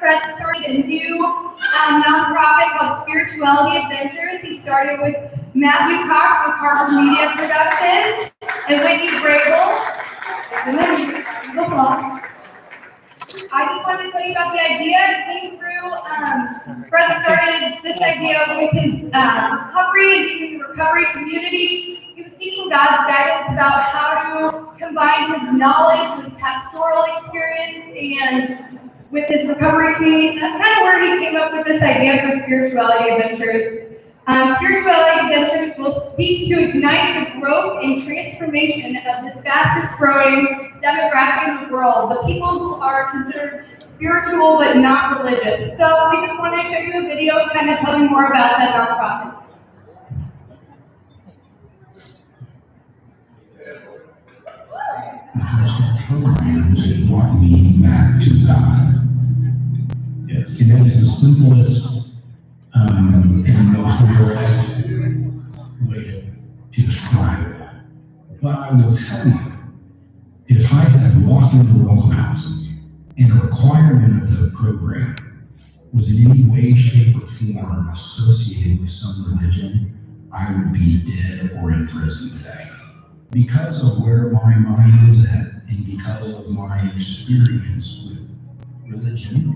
Fred started a new nonprofit called Spirituality Adventures. He started with Matthew Cox with Harvard Media Productions and Whitney Grable. I just wanted to tell you about the idea. It came through, Fred started this idea with his recovery and being in the recovery community. He was seeking God's guidance about how to combine his knowledge with pastoral experience and with his recovery community. And that's kind of where he came up with this idea for Spirituality Adventures. Spirituality Adventures will seek to ignite the growth and transformation of this fastest growing demographic in the world, the people who are considered spiritual but not religious. So we just wanted to show you a video and kind of tell you more about that nonprofit. Programs that brought me back to God. Yes, it is the simplest and most direct way to describe it. But I will tell you, if I had walked into a welcome house and a requirement of the program was in any way, shape, or form associated with some religion, I would be dead or in prison today. Because of where my mind was at and because of my experience with religion,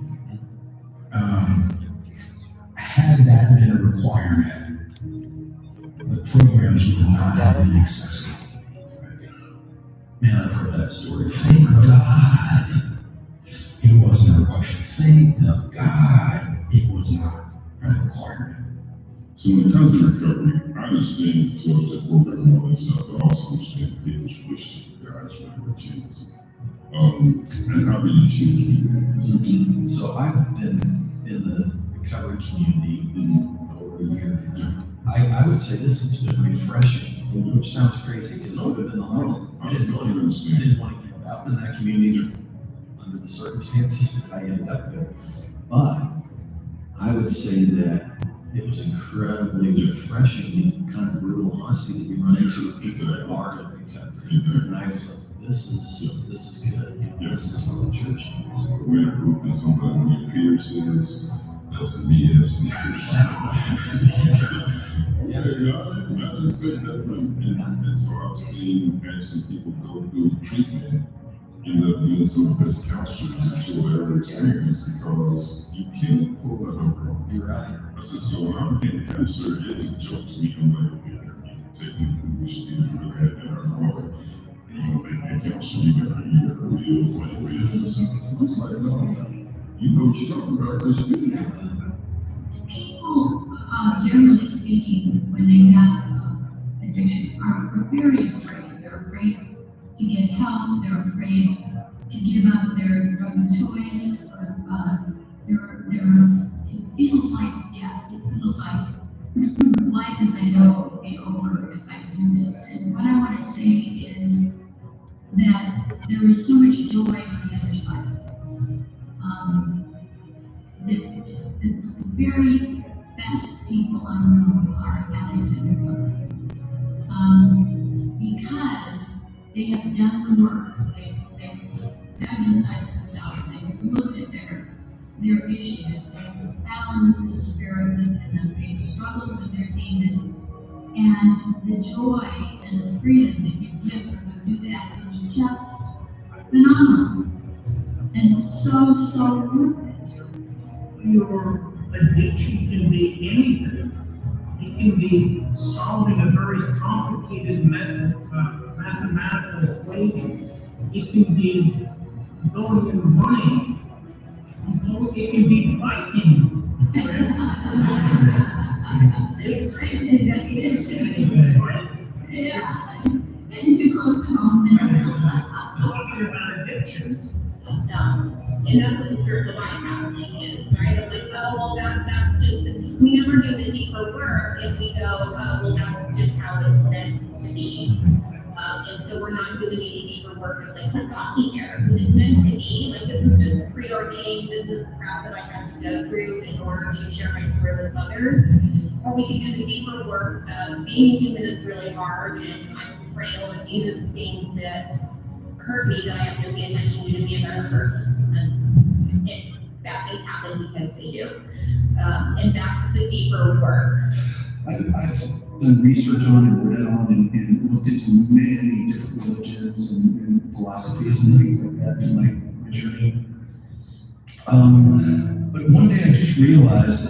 had that been a requirement, the programs would not have been accessible. Man, I've heard that story. Thank God it wasn't a requirement. Thank God it was not a requirement. So when it comes to recovery, I understand the 12-step program and all that stuff, but I also understand people's wish to God's way changes. And how do you choose that? So I've been in the recovery community over a year now. I would say this, it's been refreshing, which sounds crazy because I live in the home. I didn't want to get out in that community under the circumstances that I ended up there. But I would say that it was incredibly refreshing, the kind of brutal honesty that you run into people that are in recovery. And I was like, this is good. You know, this is what the church needs. We're in a group and somebody when your peer says, that's a BS. Yeah, I expect that from and so I've seen actually people go through treatment, end up being some of the best counselors that you'll ever experience because you can't pull that over on. You're right. I said, so when I'm being a counselor, it is a joke to me. I'm like, okay, you can take me and we should be really had that out of order. And you know, and counselor, you got a real funny way of doing something. I was like, no, you know what you're talking about because you've been there. People, generally speaking, when they have addiction, are very afraid. They're afraid to get help. They're afraid to give up their drug of choice. It feels like death. It feels like life as I know will be over if I do this. And what I want to say is that there is so much joy on the other side of this. The very best people I know are addicts in recovery. Because they have done the work, they've dug inside themselves, they've looked at their issues, they've found the spirit within them, they've struggled with their demons, and the joy and the freedom that you get when you do that is just phenomenal. And it's so worth it. Your addiction can be anything. It can be solving a very complicated mathematical equation. It can be going and running. It can be biking. Yeah. And too close to home. Talking about addictions. And that's what the spiritual bypassing is, right? Of like, oh, well, that's just, we never do the deeper work if we go, well, that's just how it's meant to be. And so we're not doing any deeper work of like, what got me here? Was it meant to be? Like, this was just preordained, this is the crap that I had to go through in order to share my story with others. Or we can do the deeper work of being human is really hard and I'm frail and these are the things that hurt me that I have to pay attention to be a better person. that things happen because they do. And that's the deeper work. I've done research on and read on and looked into many different religions and philosophies and things like that in my journey. But one day I just realized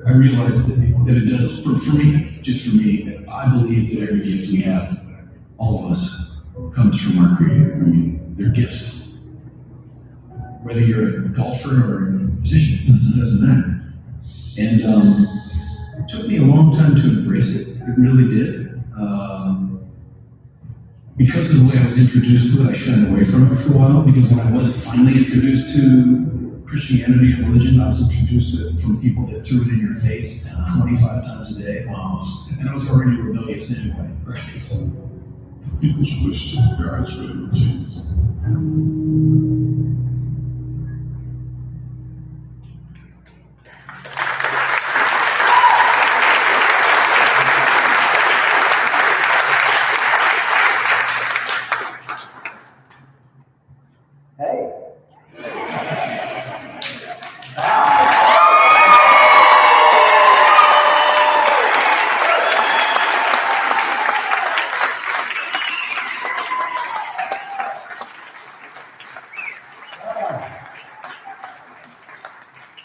I realized that it does, for me, just for me, I believe that every gift we have, all of us, comes from our Creator. I mean, they're gifts. Whether you're a golfer or a musician, it doesn't matter. And it took me a long time to embrace it. It really did. Because of the way I was introduced to it, I shied away from it for a while, because when I was finally introduced to Christianity and religion, I was introduced to it from people that threw it in your face 25 times a day. And I was already rebellious anyway. Right? So People's wish to God's will changes.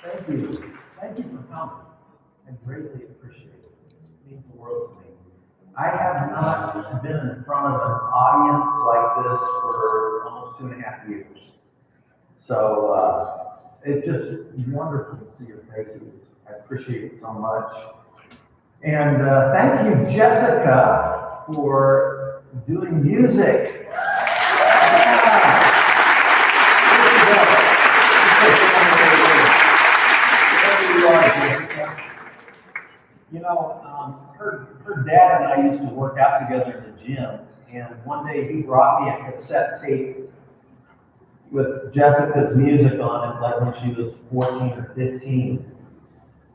Thank you. Thank you for coming. I greatly appreciate it. It means the world to me. I have not been in front of an audience like this for almost 2.5 years. So it's just wonderful to see your faces. I appreciate it so much. And thank you, Jessica, for doing music. You know, her dad and I used to work out together in the gym, and one day he brought me a cassette tape with Jessica's music on it, like when she was 14 or 15.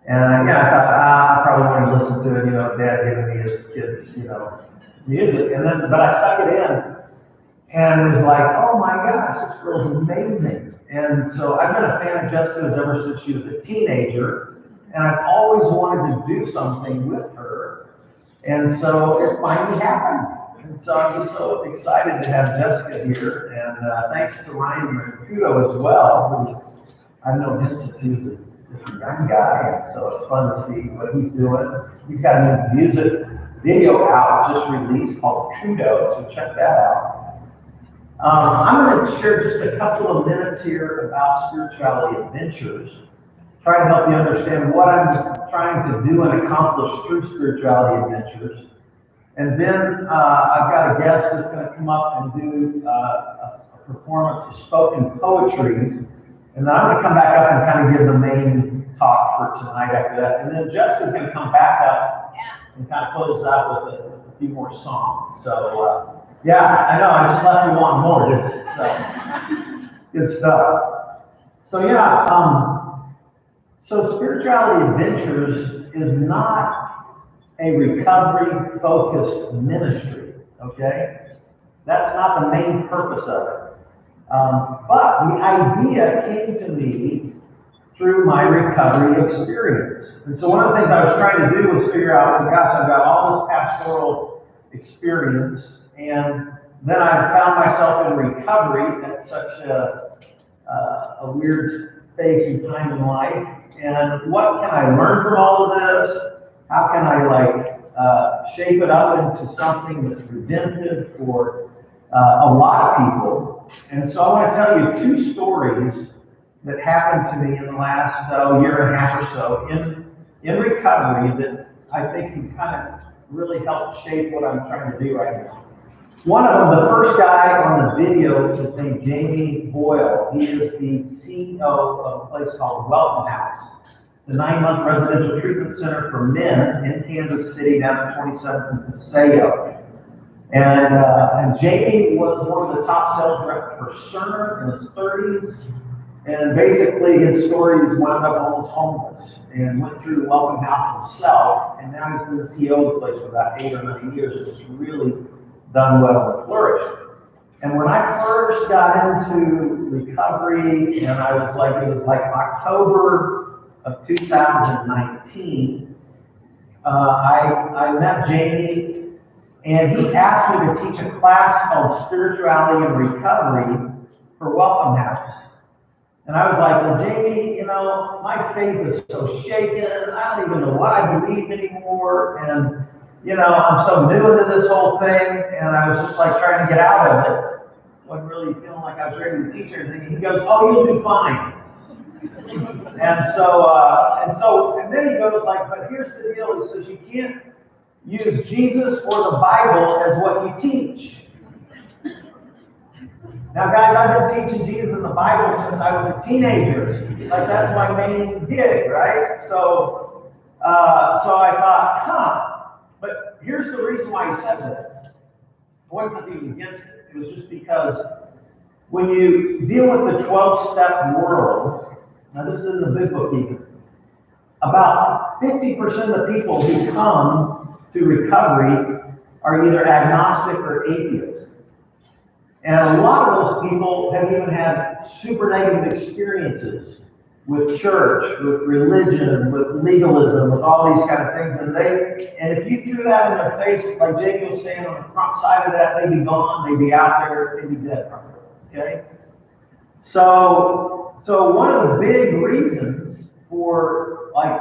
And yeah, I thought, I probably want to listen to it, you know, Dad giving me his kids, you know, music. And then, but I stuck it in, and it was like, oh my gosh, this girl's amazing. And so I've been a fan of Jessica's ever since she was a teenager. And I've always wanted to do something with her. And so it finally happened. And so I'm just so excited to have Jessica here. And thanks to Ryan Mercudo as well, who I've known him since he was just a young guy. And so it's fun to see what he's doing. He's got a new music video out, just released, called Kudo, so check that out. I'm going to share just a couple of minutes here about Spirituality Adventures. Try to help you understand what I'm trying to do and accomplish through Spirituality Adventures. And then I've got a guest that's going to come up and do a performance of spoken poetry. And then I'm going to come back up and kind of give the main talk for tonight after that. And then Jessica's going to come back up and kind of close out with a few more songs. So, yeah, I know, I just left you wanting more, didn't it? So, good stuff. So, yeah, so Spirituality Adventures is not a recovery-focused ministry, okay? That's not the main purpose of it. But the idea came to me through my recovery experience. And so one of the things I was trying to do was figure out, oh gosh, I've got all this pastoral experience, and then I found myself in recovery at such a weird phase and time in life. And what can I learn from all of this? How can I shape it up into something that's redemptive for a lot of people? And so I want to tell you 2 stories that happened to me in the last year and a half or so in recovery that I think can kind of really help shape what I'm trying to do right now. One of them, the first guy on the video, is named Jamie Boyle. He is the CEO of a place called Welcome House. It's a 9-month residential treatment center for men in Kansas City down at 27th and Paseo. And Jamie was one of the top sales reps for Cerner in his 30s. And basically his story is wound up almost homeless and went through Welcome House himself. And now he's been the CEO of the place for about 8 or 9 years. And it's really done well and flourished. And when I first got into recovery, and it was like October of 2019. I met Jamie, and he asked me to teach a class called Spirituality and Recovery for Welcome House. And I was like, well, Jamie, you know, my faith is so shaken. I don't even know what I believe anymore. And, you know, I'm so new into this whole thing. And I was just like trying to get out of it. Wasn't really feeling like I was ready to teach anything. And he goes, oh, you'll do fine. And then he goes like, but here's the deal. He says, you can't use Jesus or the Bible as what you teach. Now, guys, I've been teaching Jesus and the Bible since I was a teenager. Like, that's my main gig, right? So I thought, But here's the reason why he said that. It wasn't because he was against it. It was just because when you deal with the 12-step world, now this is in the big book even, about 50% of the people who come to recovery are either agnostic or atheist. And a lot of those people have even had super negative experiences with church, with religion, with legalism, with all these kind of things. And if you threw that in their face, like Jake was saying, on the front side of that, they'd be gone, they'd be out there, they'd be dead probably. Okay? So one of the big reasons for like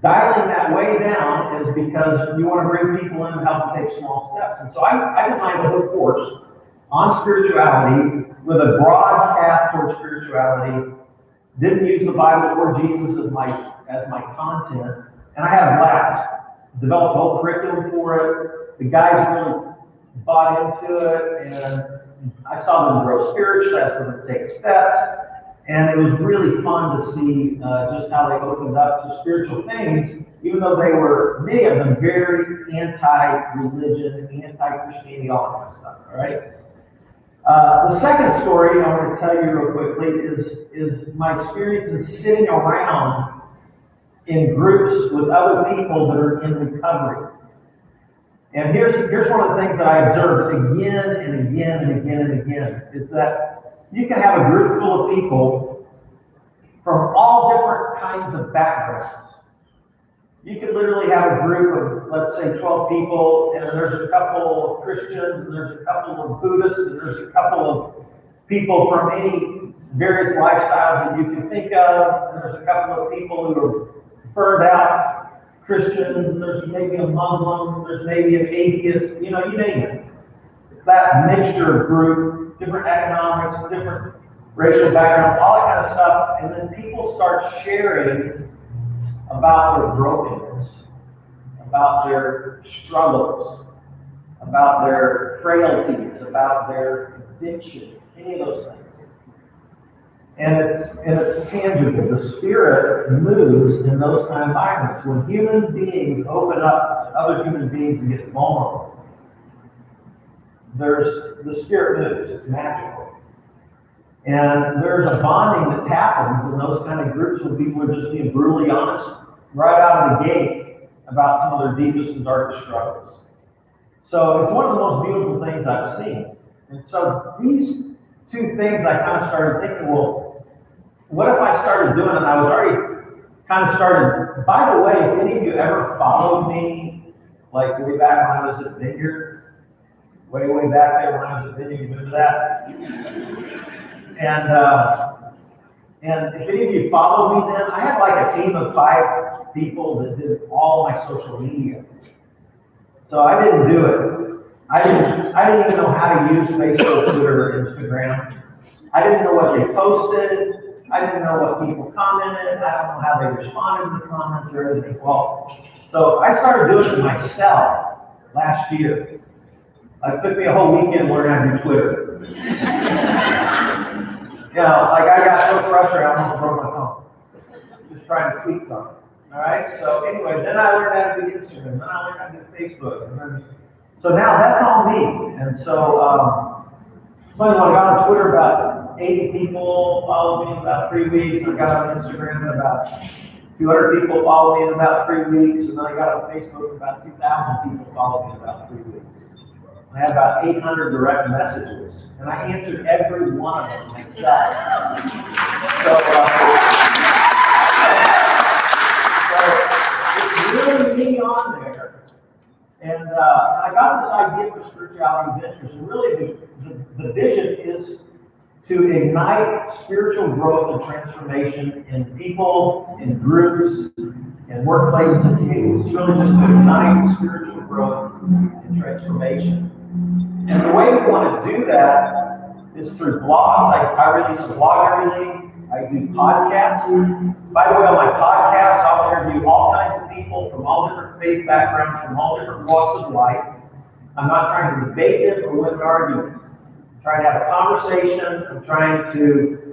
dialing that way down is because you want to bring people in and help them take small steps. And so I designed a whole course on spirituality with a broad path towards spirituality. Didn't use the Bible or Jesus as my content, and I had a blast. Developed a whole curriculum for it. The guys really bought into it, and I saw them grow spiritually. I saw them take steps, and it was really fun to see just how they opened up to spiritual things, even though they were, many of them, very anti-religion, anti-Christianity, all that kind of stuff. All right. The second story I want to tell you real quickly is my experience in sitting around in groups with other people that are in recovery. And here's one of the things that I observed again and again and again and again, is that you can have a group full of people from all different kinds of backgrounds. You could literally have a group of, let's say, 12 people, and there's a couple of Christians, and there's a couple of Buddhists, and there's a couple of people from any various lifestyles that you can think of, and there's a couple of people who are burned out Christians, and there's maybe a Muslim, there's maybe an atheist, you know, you name it. It's that mixture of group, different economics, different racial backgrounds, all that kind of stuff, and then people start sharing about their brokenness, about their struggles, about their frailties, about their addictions, any of those things. And it's tangible. The Spirit moves in those kind of environments. When human beings open up to other human beings and get vulnerable, the Spirit moves. It's magical. And there's a bonding that happens in those kind of groups when people are just being brutally honest right out of the gate about some of their deepest and darkest struggles. So it's one of the most beautiful things I've seen. And so these two things I kind of started thinking, well, what if I started doing it? And I was already kind of started, by the way, if any of you ever followed me, like way back when I was at Vineyard, way back there when I was at Vineyard, you remember that? And if any of you followed me then, I had like a team of 5 people that did all my social media. So I didn't do it. I didn't even know how to use Facebook, Twitter, or Instagram. I didn't know what they posted. I didn't know what people commented. I don't know how they responded to the comments or anything. Well, so I started doing it myself last year. It took me a whole weekend learning how to do Twitter. You know, like I got so frustrated I almost broke my phone. Just trying to tweet something. All right. So anyway, then I learned how to do Instagram. Then I learned how to do Facebook. So now that's all me. And so it's funny, when I got on Twitter, about 80 people followed me in about 3 weeks. I got on Instagram, and about 200 people followed me in about 3 weeks. And then I got on Facebook, and about 2,000 people followed me in about 3 weeks. I had about 800 direct messages, and I answered every one of them myself. So it's really me on there. And I got this idea for Spirituality Ventures, and really the vision is to ignite spiritual growth and transformation in people, in groups, in workplaces and communities. It's really just to ignite spiritual growth and transformation. And the way we want to do that is through blogs. I release a blog every week. I do podcasts. By the way, on my podcast, I'll interview all kinds of people from all different faith backgrounds, from all different walks of life. I'm not trying to debate them or win an argument. I'm trying to have a conversation. I'm trying to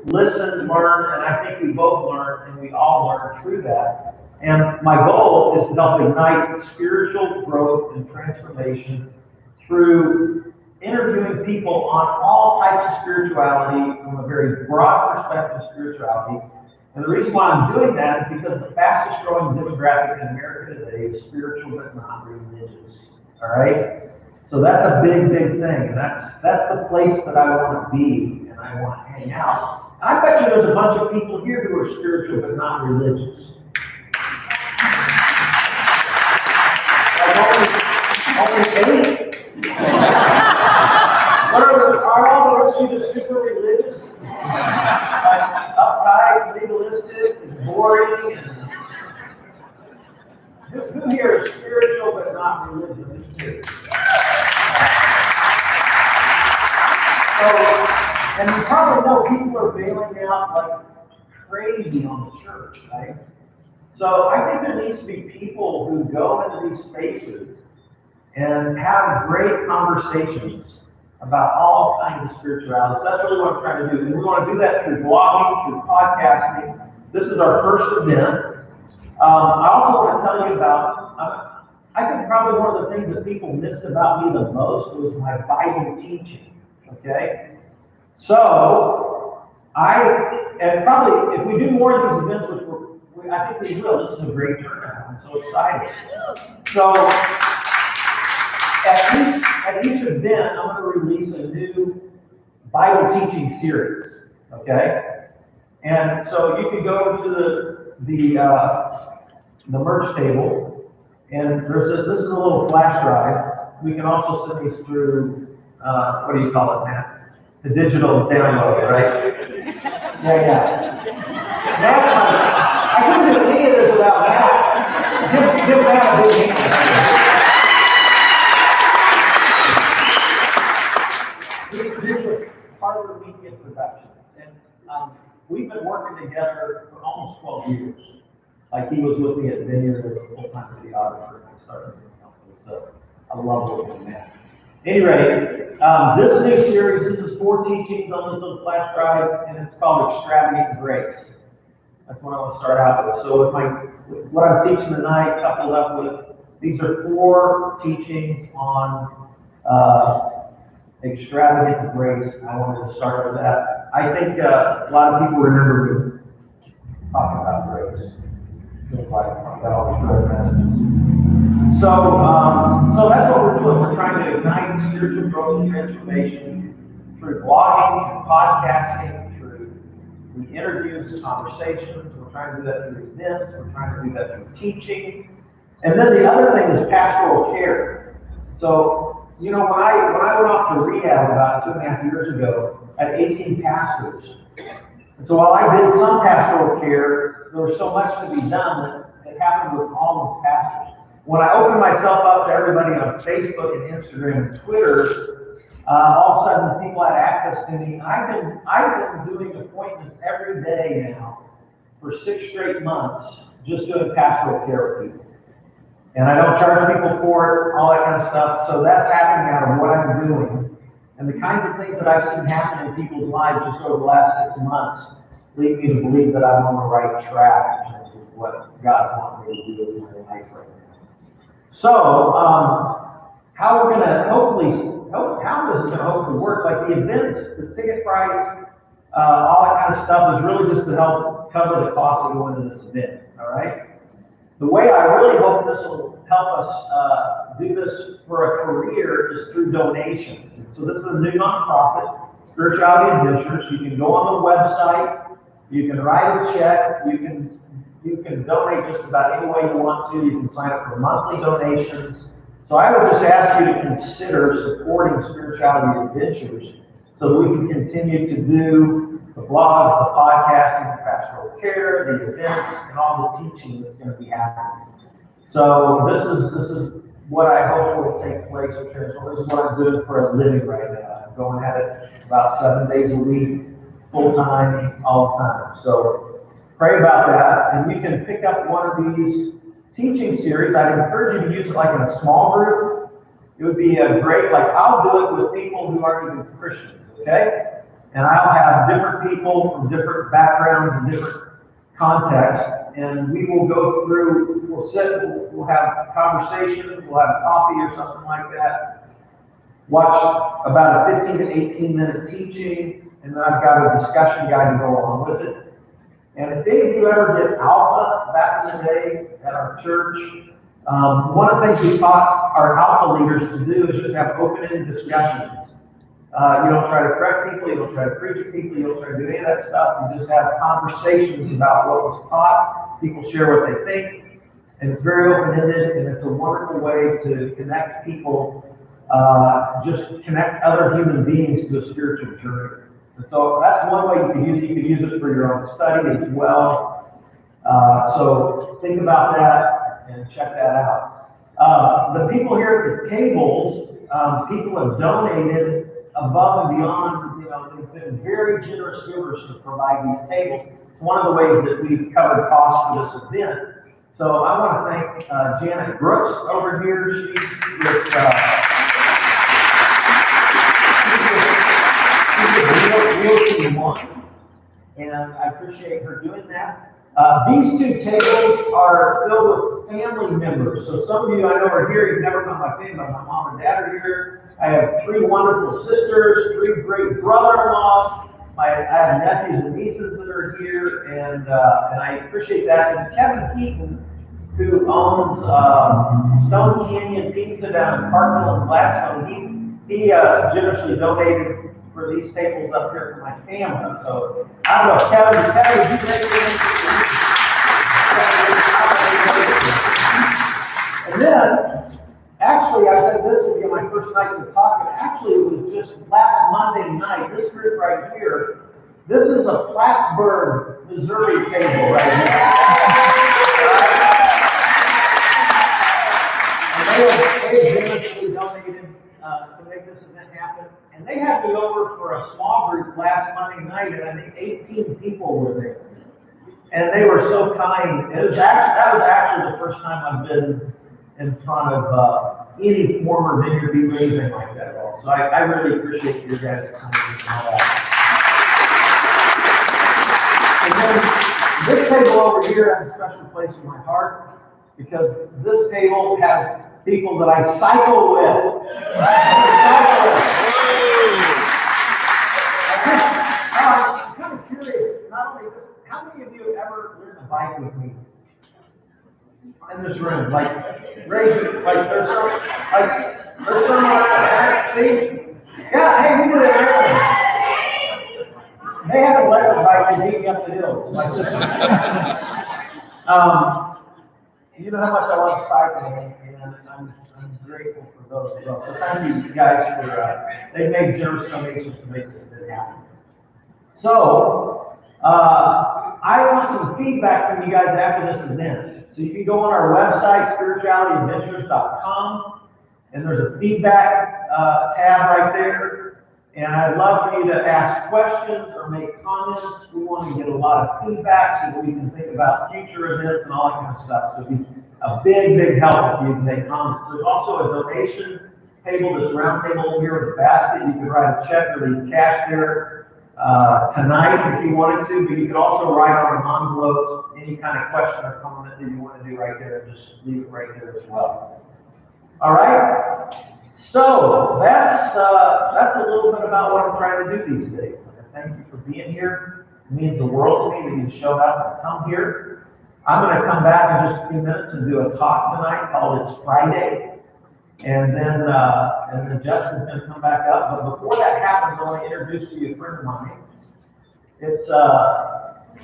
listen, learn, and I think we both learn, and we all learn through that. And my goal is to help ignite spiritual growth and transformation through interviewing people on all types of spirituality from a very broad perspective of spirituality. And the reason why I'm doing that is because the fastest growing demographic in America today is spiritual but not religious. All right? So that's a big, big thing. And that's the place that I want to be and I want to hang out. And I bet you there's a bunch of people here who are spiritual but not religious. Like only 8? Are all the rest of you just super religious? Like uptight, legalistic, and boring? Who here is spiritual but not religious? So, and you probably know people are bailing out like crazy on the church, right? So I think there needs to be people who go into these spaces and have great conversations about all kinds of spirituality. So that's really what I'm trying to do. And we want to do that through blogging, through podcasting. This is our first event. I also want to tell you about, I think probably one of the things that people missed about me the most was my Bible teaching, okay? So, and probably if we do more of these events, which I think we will, this is a great turnout. I'm so excited. So, at each event, I'm going to release a new Bible teaching series, okay? And so you can go to the merch table, and this is a little flash drive. We can also send these through, what do you call it, Matt? The digital download, right? Yeah. That's I couldn't do any of this without Matt. Give Matt a big hand. Here's with Harbor Media Productions, and we've been working together for almost 12 years. Like he was with me at Vineyard as a full-time videographer when I started the company, so I love working with that. Anyway, this new series, this is 4 teachings on this little flash drive, and it's called Extravagant Grace. That's what I want to start out with. So with what I'm teaching tonight, coupled up with, these are 4 teachings on extravagant grace. I wanted to start with that. I think a lot of people remember me talking about grace. Seems like I've got all these great messages. So that's what we're doing. We're trying to ignite spiritual growth and transformation through blogging, through podcasting, through interviews and conversations. We're trying to do that through events. We're trying to do that through teaching. And then the other thing is pastoral care. So, you know, when I went off to rehab about 2.5 years ago, I had 18 pastors. And so while I did some pastoral care, there was so much to be done that happened with all the pastors. When I opened myself up to everybody on Facebook and Instagram and Twitter, all of a sudden people had access to me. I've been doing appointments every day now for 6 straight months, just doing pastoral care with people. And I don't charge people for it, all that kind of stuff. So that's happening out of what I'm doing. And the kinds of things that I've seen happen in people's lives just over the last 6 months lead me to believe that I'm on the right track in terms of what God's wanting me to do in my life right now. So, how we're going to how this is going to hopefully work, like the events, the ticket price, all that kind of stuff is really just to help cover the cost of going to this event, all right? The way I really hope this will help us do this for a career is through donations. And so this is a new nonprofit, Spirituality Adventures. You can go on the website, you can write a check, you can donate just about any way you want to. You can sign up for monthly donations. So I would just ask you to consider supporting Spirituality Adventures so that we can continue to do the blogs, the podcasting, the pastoral care, the events, and all the teaching that's going to be happening. So this is what I hope will take place in Transform. This is what I'm doing for a living right now. I'm going at it about 7 days a week, full time, all the time. So pray about that, and you can pick up one of these teaching series. I'd encourage you to use it like in a small group. It would be a great, like I'll do it with people who aren't even Christians, okay? And I'll have different people from different backgrounds and different contexts, and we will go through, we'll sit, we'll have conversations, we'll have coffee or something like that, watch about a 15 to 18 minute teaching, and then I've got a discussion guide to go along with it. And if any of you ever did Alpha back in the day at our church, one of the things we taught our Alpha leaders to do is just have open-ended discussions. You don't try to correct people, you don't try to preach at people, you don't try to do any of that stuff. You just have conversations about what was taught. People share what they think, and it's very open-ended, and it's a wonderful way to connect people, just connect other human beings to a spiritual journey. And so that's one way you can use it. You can use it for your own study as well. So think about that and check that out. The people here at the tables, people have donated above and beyond. You know, they've been very generous givers to provide these tables. It's one of the ways that we've covered costs for this event. So I want to thank Janet Brooks over here. She's with Real One, and I appreciate her doing that. These two tables are filled with family members. So some of you I know are here, you've never met my family, but my mom and dad are here. I have 3 wonderful sisters, 3 great brother-in-laws. I have nephews and nieces that are here, and I appreciate that. And Kevin Keaton, who owns Stone Canyon Pizza down in Parkville and Gladstone, he generously donated for these tables up here for my family. So I don't know, Kevin, would you take it? And then, actually, I said this would be my first night to talk, but actually it was just last Monday night. This group right here, this is a Plattsburgh, Missouri table right here. And they generously donated to make this event happen. And they had me over for a small group last Monday night, and I think 18 people were there. And they were so kind. That was actually the first time I've been in front of any former Vineyard View or anything like that at all. So I really appreciate your guys coming and all that. And then this table over here has a special place in my heart because this table has people that I cycle with. I'm kind of curious, not only this, how many of you have ever ridden a bike with me? In this room, like, raise your, like, there's someone out there, see? Yeah, hey, we did it. They had a electric bike, they beat me up the hill, my sister. You know how much I love cycling, and I'm grateful for those as well. So thank you guys for, they made generous donations to make this event happen. So, I want some feedback from you guys after this event. So you can go on our website, spiritualityadventures.com, and there's a feedback tab right there. And I'd love for you to ask questions or make comments. We want to get a lot of feedback so that we can think about future events and all that kind of stuff. So it'd be a big, big help if you can make comments. There's also a donation table, this round table over here with a basket. You can write a check or leave cash there tonight if you wanted to, but you could also write on an envelope any kind of question or comment that you want to do right there. Just leave it right there as well. All right. So that's a little bit about what I'm trying to do these days. Thank you for being here. It means the world to me that you showed up and come here. I'm gonna come back in just a few minutes and do a talk tonight called It's Friday. And then Justin's gonna come back up. But before that happens, I want to introduce to you a friend of mine. It's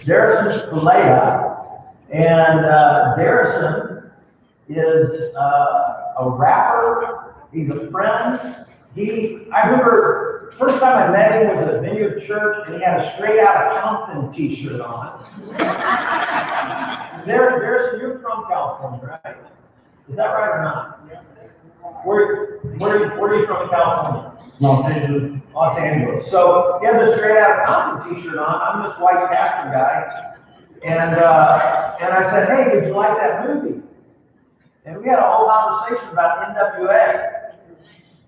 Darrison Pelea. And Darrison is a rapper. He's a friend. I remember first time I met him was at Vineyard Church, and he had a Straight Outta Compton t-shirt on. Darrison, you're from California, right? Is that right or not? Where are you from in California? Los Angeles. Los Angeles. So he had the Straight Outta Compton t-shirt on. I'm this white pastor guy. And I said, hey, did you like that movie? And we had a whole conversation about NWA.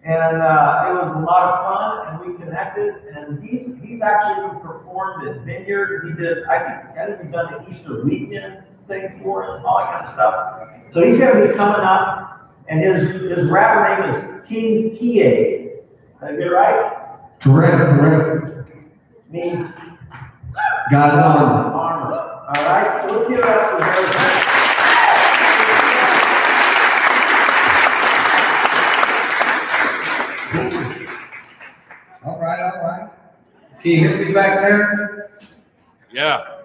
And it was a lot of fun, and we connected. And he's actually performed at Vineyard. He did, I think he's done the Easter weekend thing for us and all that kind of stuff. So he's going to be coming up, and his rapper name is King Kie. Did I get it right? Correct. Means God's armor. armor. All right, so let's give it up for Darrison. All right. Can you hear me back there? Yeah.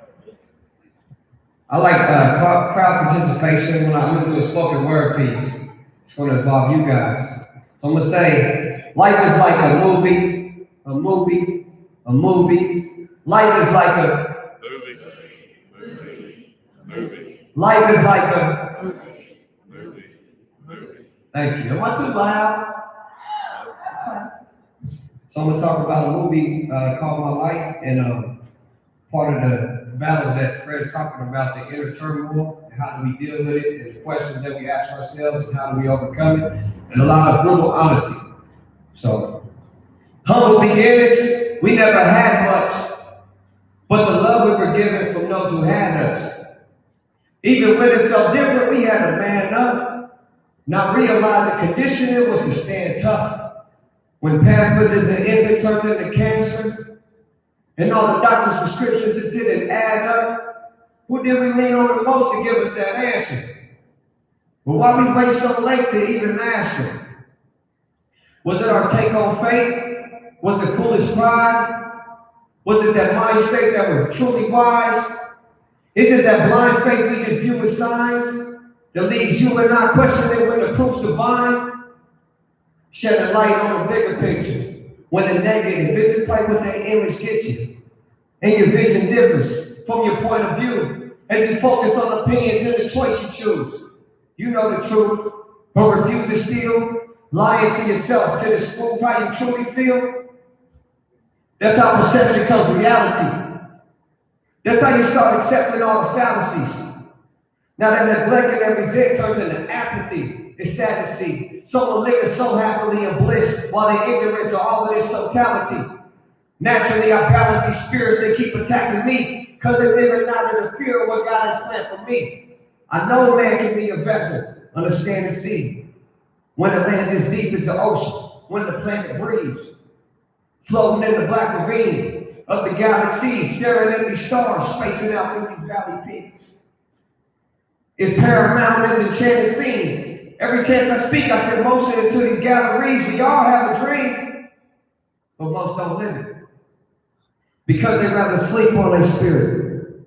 I like crowd participation when I'm going to do a spoken word piece. It's going to involve you guys. So I'm going to say, life is like a movie. Life is like a Movie. Life is like a Movie. Thank you. Am I too loud? So I'm going to talk about a movie called My Life, and part of the battles that Fred's talking about, the inner turmoil, and how do we deal with it, and the questions that we ask ourselves, and how do we overcome it, and a lot of brutal honesty. So, humble beginnings, we never had much, but the love we were given from those who had us. Even when it felt different, we had to man up, not realize the condition it was to stand tough. When pampered as an infant turned into cancer, and all the doctor's prescriptions just didn't add up, who did we lean on the most to give us that answer? But why we wait so late to even ask them? Was it our take on fate? Was it foolish pride? Was it that mind state that was truly wise? Is it that blind faith we just view as signs that leaves you and I questioning when the proof's divine? Shed a light on the bigger picture. When the negative isn't quite what that image gets you, and your vision differs from your point of view as you focus on opinions and the choice you choose. You know the truth, but refuse to steal, lying to yourself to disprove how you truly feel. That's how perception becomes reality. That's how you start accepting all the fallacies. Now that neglect and resent turns into apathy. It's sad to see someone living so happily in bliss while they're ignorant to all of this totality. Naturally, I balance these spirits that keep attacking me because they live not in the fear of what God has planned for me. I know man can be a vessel, understand and see. When the land is deep as the ocean, when the planet breathes, floating in the black ravine of the galaxy, staring at these stars, spacing out through these valley peaks. It's paramount as enchanted scenes. Every chance I speak, I send motion into these galleries. We all have a dream, but most don't live it because they rather sleep on their spirit.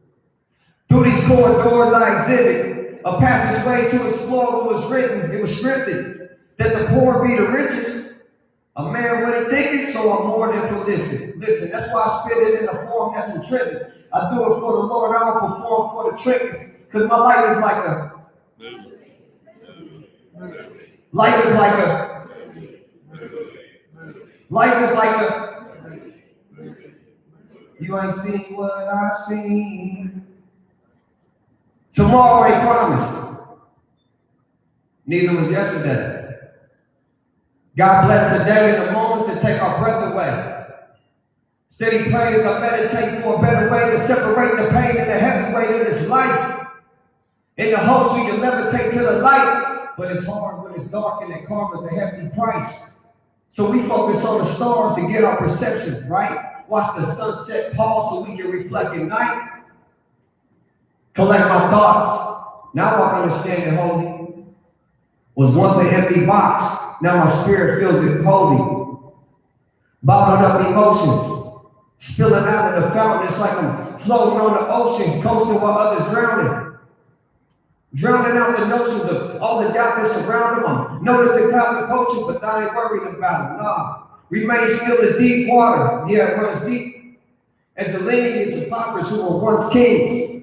Through these corridors, I exhibit a passageway to explore what was written. It was scripted that the poor be the richest. A man what he thinketh, so I'm more than prolific. Listen, that's why I spit it in a form that's intrinsic. I do it for the Lord, I don't perform for the trinkets, because my life is like a Life is like a you ain't seen what I've seen. Tomorrow ain't promised. Neither was yesterday. God bless today in the moments that take our breath away. Steady praise, I meditate for a better way to separate the pain and the heavy weight of this life. In the hopes we can levitate to the light. But it's hard when it's dark and that karma's a hefty price. So we focus on the stars to get our perception right. Watch the sunset pause so we can reflect at night. collect my thoughts. Now I understand it holy. Was once an empty box, now my spirit fills it holy. Bottled up emotions, spilling out in the fountain. It's like I'm floating on the ocean, coasting while others drowning. Drowning out the notions of all the doubt that surround them. I'm noticing clouds approaching, but I ain't worried about them. Nah, remain still as deep water. Yeah, it runs deep. As the lineage of paupers who were once kings.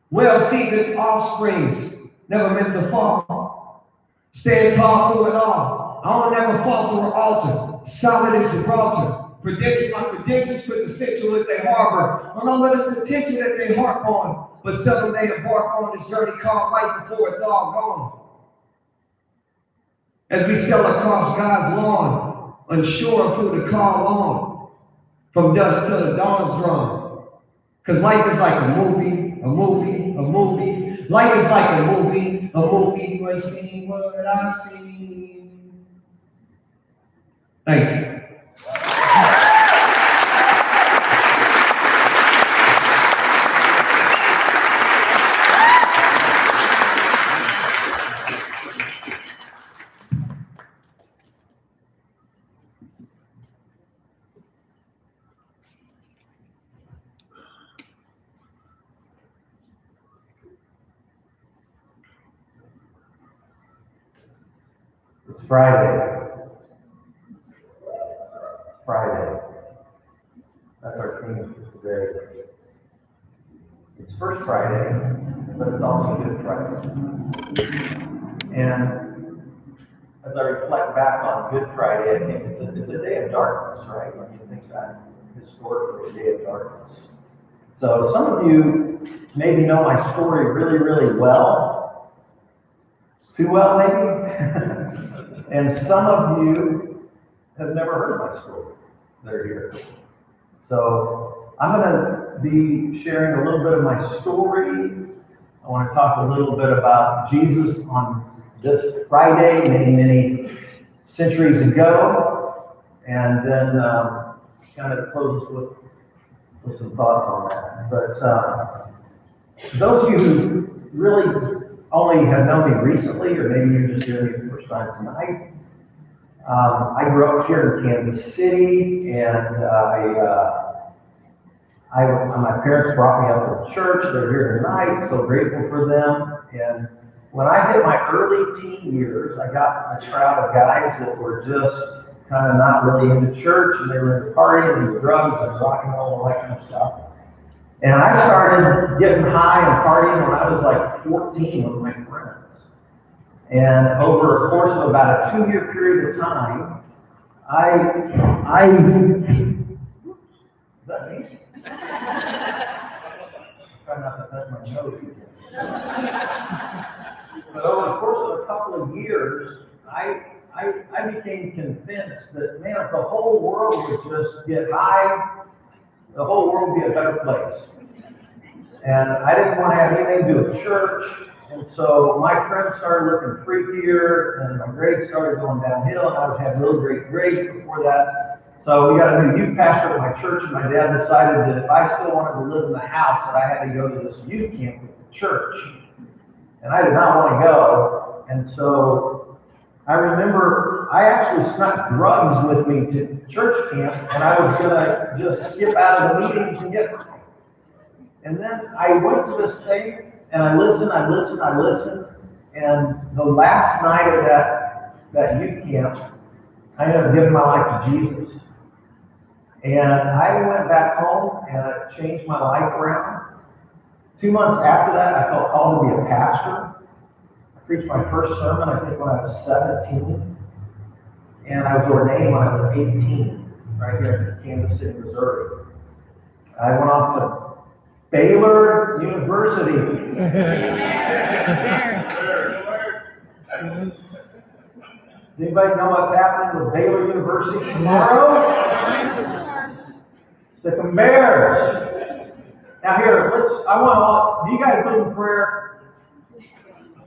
Well-seasoned offsprings, never meant to fall. Stand tall through it all. I will never fall to her altar. Solid as Gibraltar. Predicting my credentials with the sensual as they harbor. On all of this potential that they harp on. But seldom they embark on this journey called life before it's all gone. As we sail across God's lawn, unsure of who to call on. From dusk till the dawn's drawn. Because life is like a movie, a movie, a movie. Life is like a movie, a movie. You ain't seen what I've seen. Thank you. It's Friday. Friday. That's our theme for today. It's First Friday, but it's also Good Friday. And as I reflect back on Good Friday, I think it's a day of darkness, right? When you think back historically, a day of darkness. So some of you maybe know my story really, really well. Too well, maybe? And some of you have never heard my story that are here. So I'm going to be sharing a little bit of my story. I want to talk a little bit about Jesus on this Friday, many, many centuries ago. And then kind of close with some thoughts on that. But those of you who really only have known me recently, or maybe you're just hearing me for the first time tonight. I grew up here in Kansas City, and my parents brought me up to church. They're here tonight, so grateful for them. And when I hit my early teen years, I got a crowd of guys that were just kind of not really into church, and they were into partying and drugs and rock and roll and all that kind of stuff. And I started getting high and partying when I was like 14 with my friends. And over a course of about a 2-year period of time, is that me? Try not to touch my nose again. But over the course of a couple of years, I became convinced that, man, if the whole world would just get high, the whole world would be a better place. And I didn't want to have anything to do with church. And so my friends started looking freakier, and my grades started going downhill, and I would have really great grades before that. So we got a new youth pastor at my church, and my dad decided that if I still wanted to live in the house, that I had to go to this youth camp with the church. And I did not want to go. And so I remember I actually snuck drugs with me to church camp, and I was going to just skip out of the meetings and get high. And then I went to this thing, and I listened, and the last night of that youth camp, I ended up giving my life to Jesus. And I went back home, and I changed my life around. 2 months after that, I felt called to be a pastor. I preached my first sermon, I think, when I was 17. And I was ordained when I was 18, right here in Kansas City, Missouri. I went off to Baylor University. Anybody know what's happening with Baylor University tomorrow? Sick'em Bears. Now here, do you guys believe in prayer?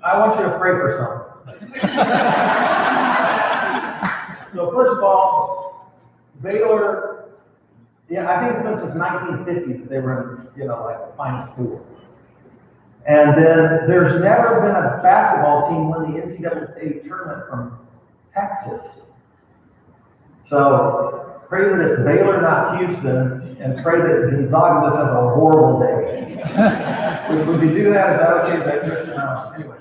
I want you to pray for something. So first of all, Baylor, I think it's been since 1950 that they were in, like the Final Four. And then there's never been a basketball team win the NCAA tournament from Texas. So pray that it's Baylor, not Houston, and pray that Gonzaga just has a horrible day. Would you do that? Is that okay? Is that Christian? No. Anyway.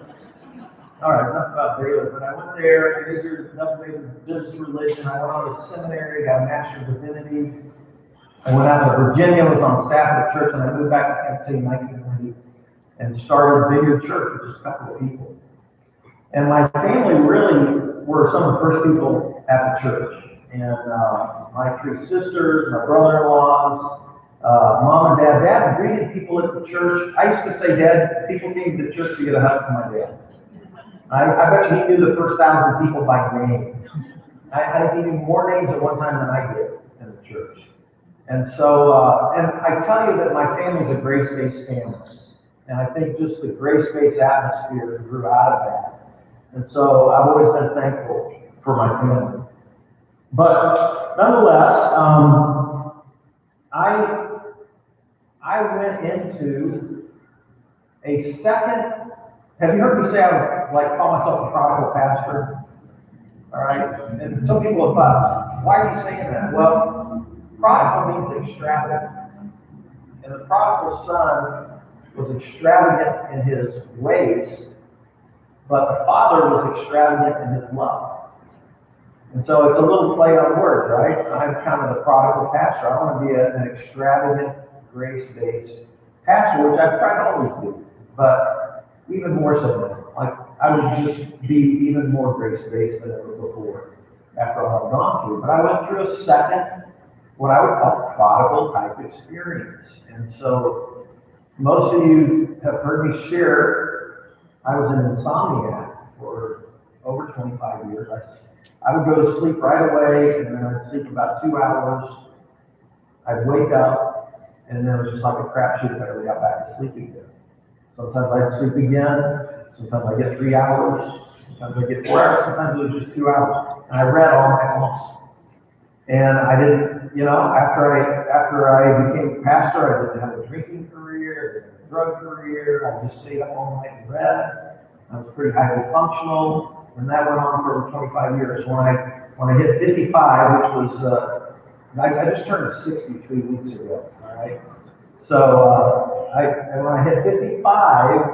All right, enough about Baylor, but I went there, I majored in business religion, I went on to seminary, got a Master's of Divinity. I went out to Virginia, was on staff at a church, and I moved back to Kansas City in 1990 and started Vineyard Church with just a couple of people. And my family really were some of the first people at the church. And my three sisters, my brother-in-laws, mom and dad. Dad greeted people at the church. I used to say, Dad, people came to the church to get a hug from my dad. I bet you he knew the first 1,000 people by name. I think he knew more names at one time than I did in the church. And so, and I tell you that my family's a grace-based family. And I think just the grace-based atmosphere grew out of that. And so I've always been thankful for my family. But nonetheless, I went into a second. Have you heard me say I would call myself a prodigal pastor? All right, and some people have thought, why are you saying that? Well, prodigal means extravagant, and the prodigal son was extravagant in his ways, but the father was extravagant in his love. And so it's a little play on words, right? I'm kind of the prodigal pastor. I want to be an extravagant, grace-based pastor, which I've tried to always do, but even more so now. Like, I would just be even more grace-based than ever before after all I've gone through. But I went through a second, what I would call prodigal type experience. And so most of you have heard me share, I was an insomniac for over 25 years. I would go to sleep right away, and then I'd sleep about 2 hours. I'd wake up, and then it was just like a crapshoot if I ever got back to sleep again. Sometimes I'd sleep again, sometimes I get 3 hours, sometimes I get 4 hours, sometimes it was just 2 hours. And I read all night long. And I didn't, after I became pastor, I didn't have a drinking career, I didn't have a drug career, I just stayed up all night and read. I was pretty highly functional, and that went on for over 25 years. When I hit 55, which was, I just turned 63 weeks ago, all right? So when I hit 55,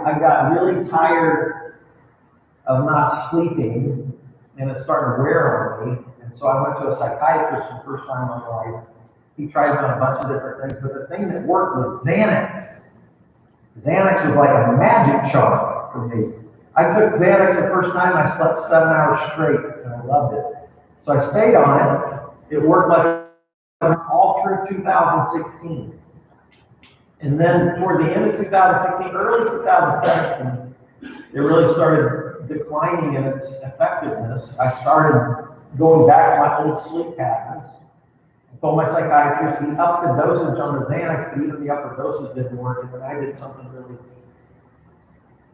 I got really tired of not sleeping, and it started to wear on me. And so I went to a psychiatrist for the first time in my life. He tried on a bunch of different things, but the thing that worked was Xanax. Xanax was like a magic charm for me. I took Xanax the first time, I slept 7 hours straight, and I loved it. So I stayed on it. It worked like all through 2016. And then toward the end of 2016, early 2017, it really started declining in its effectiveness. I started going back to my old sleep patterns. I told my psychiatrist he upped the dosage on the Xanax, but even the upper dosage didn't work. And then I did something really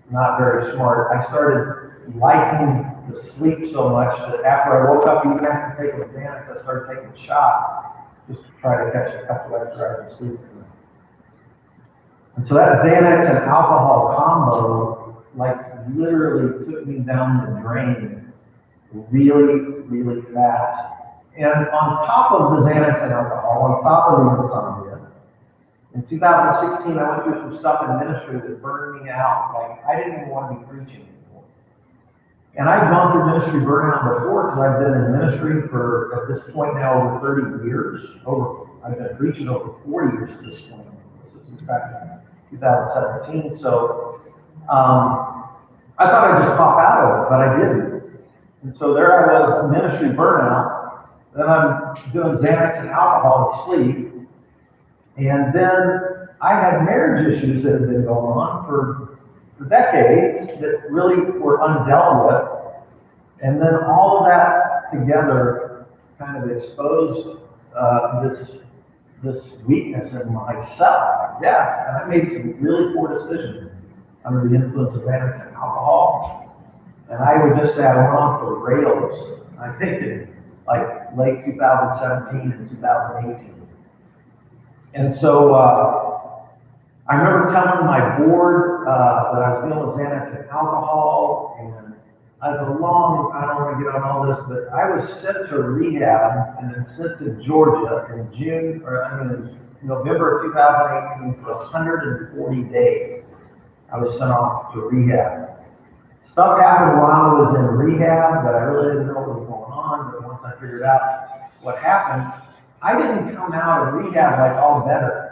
not very smart. I started liking the sleep so much that after I woke up, even after taking the Xanax, I started taking shots just to try to catch a couple extra hours of sleep. And so that Xanax and alcohol combo, literally took me down the drain really, really fast. And on top of the Xanax and alcohol, on top of the insomnia, in 2016, I went through some stuff in ministry that burned me out. I didn't even want to be preaching anymore. And I'd gone through ministry burnout before because I've been in ministry for, at this point now, over 30 years. I've been preaching over 40 years at this point. This is back in 2017. So I thought I'd just pop out of it, but I didn't. And so there I was, ministry burnout. Then I'm doing Xanax and alcohol to sleep. And then I had marriage issues that had been going on for decades that really were undealt with. And then all of that together kind of exposed this weakness in myself, I guess. And I made some really poor decisions under the influence of Xanax and alcohol. And I would just say I went off the rails, I think in late 2017 and 2018. And so I remember telling my board that I was dealing with Xanax and alcohol, and I don't want to get on all this, but I was sent to rehab and then sent to Georgia in November of 2018 for 140 days. I was sent off to rehab. Stuff happened while I was in rehab that I really didn't know what was going on, but once I figured out what happened, I didn't come out of rehab like all better.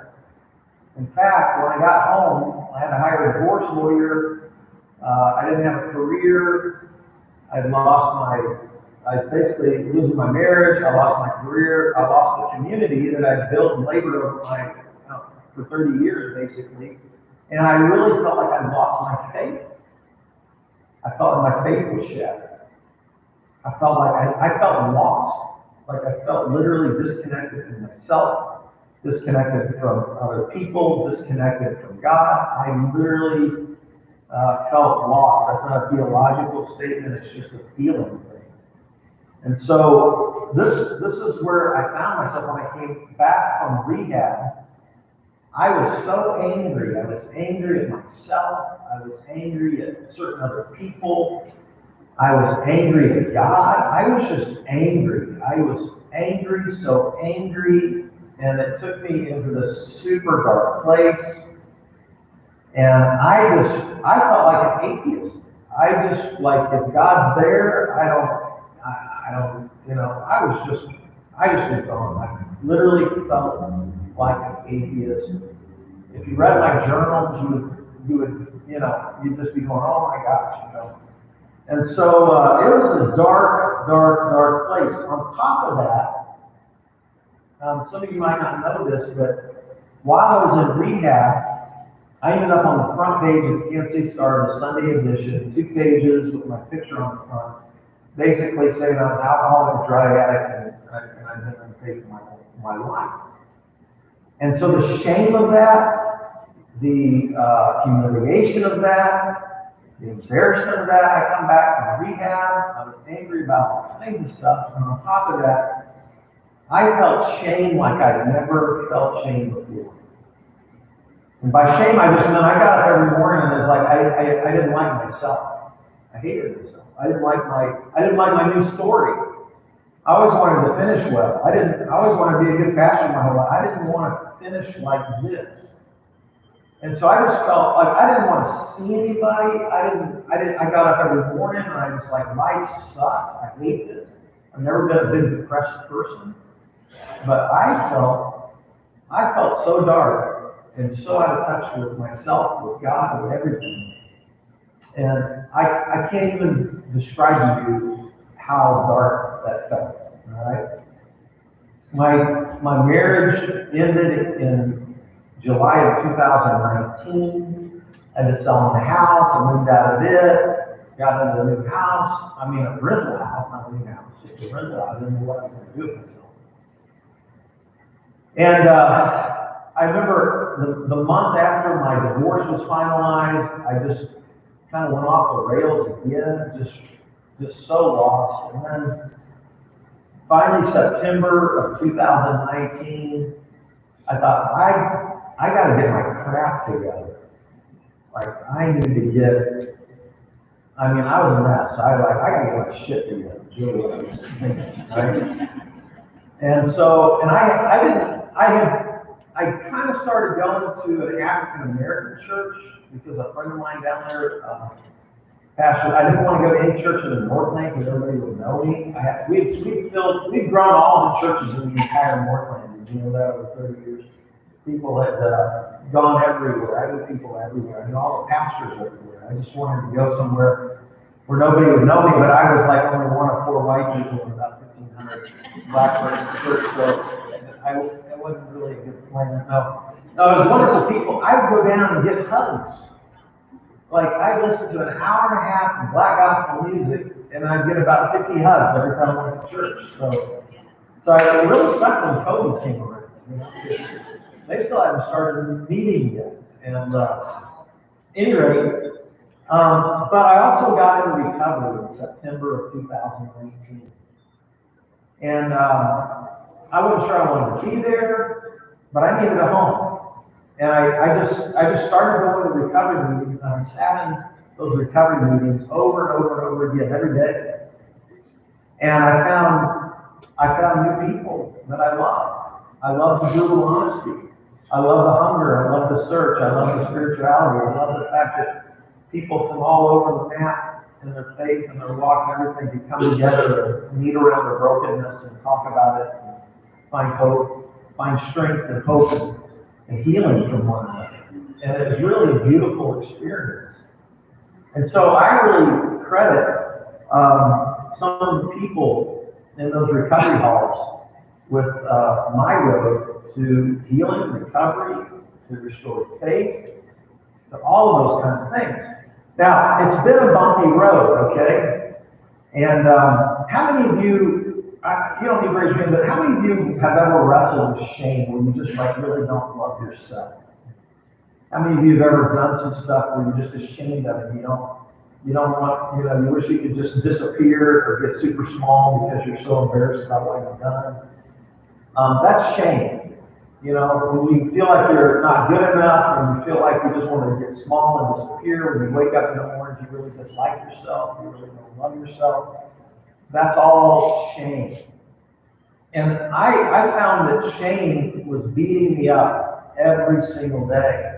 In fact, when I got home, I had to hire a divorce lawyer. I didn't have a career. I was basically losing my marriage. I lost my career. I lost the community that I built and labored over for 30 years, basically. And I really felt like I lost my faith. I felt like my faith was shattered. I felt like I felt lost. Like I felt literally disconnected from myself, disconnected from other people, disconnected from God. I literally felt lost. That's not a theological statement, it's just a feeling thing. And so this is where I found myself when I came back from rehab. I was so angry. I was angry at myself. I was angry at certain other people. I was angry at God. I was just angry. I was angry, so angry, and it took me into this super dark place. And I felt like an atheist. I just, like, if God's there, I just was gone. I literally felt like an atheist. If you read my journals, you'd just be going, oh my gosh, And so it was a dark, dark, dark place. On top of that, some of you might not know this, but while I was in rehab, I ended up on the front page of the Kansas City Star, the Sunday edition, 2 pages with my picture on the front, basically saying I was an alcoholic, drug addict, and I've been unfaithful my life. And so the shame of that, the humiliation of that, the embarrassment of that, I come back from rehab, I was angry about all kinds of stuff, and on top of that, I felt shame like I'd never felt shame before. And by shame, I just meant I got up every morning and it was like I didn't like myself. I hated myself. I didn't like my new story. I always wanted to finish well. I always wanted to be a good pastor my whole life. I didn't want to finish like this. And so I just felt like I didn't want to see anybody. I got up every morning and I was like, life sucks. I hate this. I've never been a big depressed person. But I felt so dark and so out of touch with myself, with God, with everything. And I can't even describe to you how dark that felt, all right? My marriage ended in July of 2019. I had to sell my house. I moved out of it, got into a new house. I mean, a rental house, not a new house, just a rental house. I didn't know what I was going to do with myself. And I remember the month after my divorce was finalized, I just kind of went off the rails again, just so lost. And then finally, September of 2019, I thought, I got to get my crap together. Like, I need to get, I was a mess. I got to get my shit together. Really what I was thinking, right? And so, and I kind of started going to an African American church because a friend of mine down there, pastor. I didn't want to go to any church in the Northland because everybody would know me. We've grown all the churches in the entire Northland. Did you know that over 30 years? People had gone everywhere. I knew people everywhere. I knew all the pastors everywhere. I just wanted to go somewhere where nobody would know me, but I was like only one of 4 white people in about 1,500 black person church, so I wasn't really a good plan. No, it was wonderful people. I would go down and get hugs. Like, I'd listen to an hour and a half of black gospel music, and I'd get about 50 hugs every time I went to church. So I really sucked when COVID came around. They still haven't started meeting yet. And anyway, but I also got into recovery in September of 2019. And I wasn't sure I wanted to be there, but I needed a home. And I just started going to recovery meetings, and I sat in those recovery meetings over and over and over again every day. And I found new people that I love. I love the brutal honesty. I love the hunger. I love the search. I love the spirituality. I love the fact that people from all over the map in their faith and their walks and everything can come together and meet around their brokenness and talk about it and find hope, find strength and hope and healing from one another. And it was really a beautiful experience. And so I really credit some of the people in those recovery halls with my road to healing, recovery, to restore faith, to all of those kind of things. Now, it's been a bumpy road, okay? And how many of you, you don't need to raise your hand, but how many of you have ever wrestled with shame where you just like really don't love yourself? How many of you have ever done some stuff where you're just ashamed of it? You don't want, you wish you could just disappear or get super small because you're so embarrassed about what you've done. That's shame. When you feel like you're not good enough, and you feel like you just want to get small and disappear, when you wake up in the morning, you really dislike yourself, you really don't love yourself. That's all shame. And I found that shame was beating me up every single day.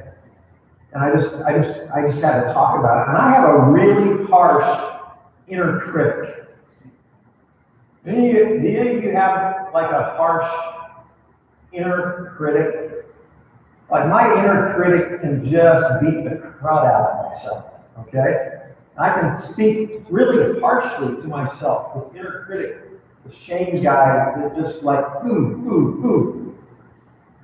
And I just had to talk about it. And I have a really harsh inner critic. Do any of you have like a harsh inner critic? Like my inner critic can just beat the crud out of myself, okay? I can speak really harshly to myself. This inner critic, the shame guy, that just like, ooh.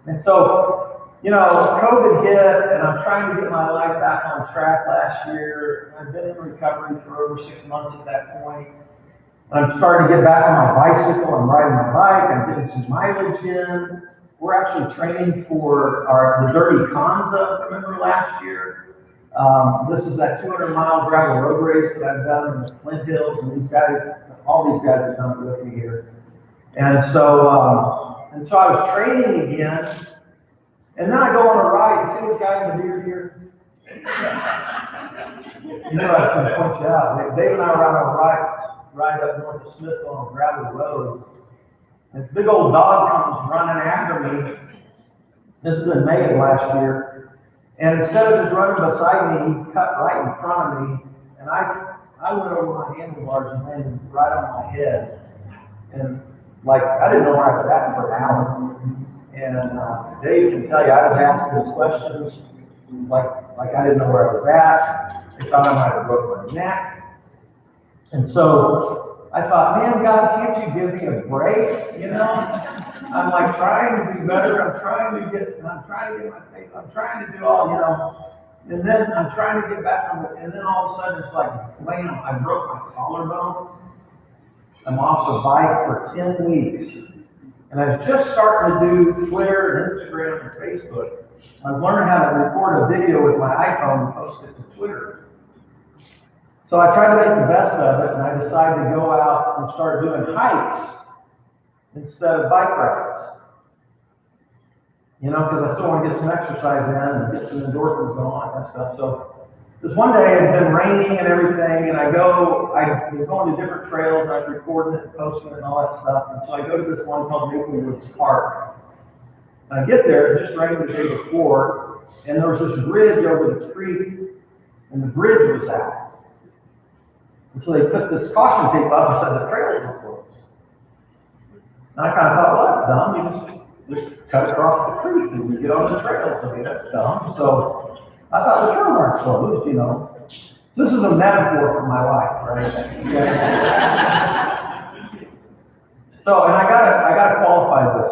And so, COVID hit, and I'm trying to get my life back on track last year. I've been in recovery for over 6 months at that point. I'm starting to get back on my bicycle. I'm riding my bike. I'm getting some mileage in. We're actually training for the Dirty Kanza, remember last year? This is that 200-mile gravel road race that I've done in the Flint Hills, and all these guys have done it with me here. And so I was training again. And then I go on a ride. You see this guy in the beard here? You know I was going to point you out. Dave and I were out on a ride up north of Smithville on a gravel road. And this big old dog comes running after me. This is in May of last year. And instead of just running beside me, he cut right in front of me. And I went over my handlebars and landed right on my head. And I didn't know where I was at for an hour. And Dave can tell you, I was asking him questions like I didn't know where I was at. They thought I might have broke my neck. And so I thought, man, God, can't you give me a break? I'm like trying to do better. I'm trying to get my faith. I'm trying to do all, And then I'm trying to get back on and then all of a sudden it's like, bam, I broke my collarbone. I'm off the bike for 10 weeks. And I was just starting to do Twitter and Instagram and Facebook. I was learning how to record a video with my iPhone and post it to Twitter. So I tried to make the best of it, and I decided to go out and start doing hikes instead of bike rides. Because I still want to get some exercise in and get some endorphins going and stuff. So this one day it had been raining and everything, and I was going to different trails, and I was recording it and posting it and all that stuff. And so I go to this one called Maple Woods Park. And I get there, it just rained the day before, and there was this bridge over the creek, and the bridge was out. And so they put this caution tape up and said the trails were closed. And I kind of thought, well, that's dumb. You just cut across the creek and you get on the trails. That's dumb. So I thought the trails aren't closed, So this is a metaphor for my life, right? So, and I gotta qualify this,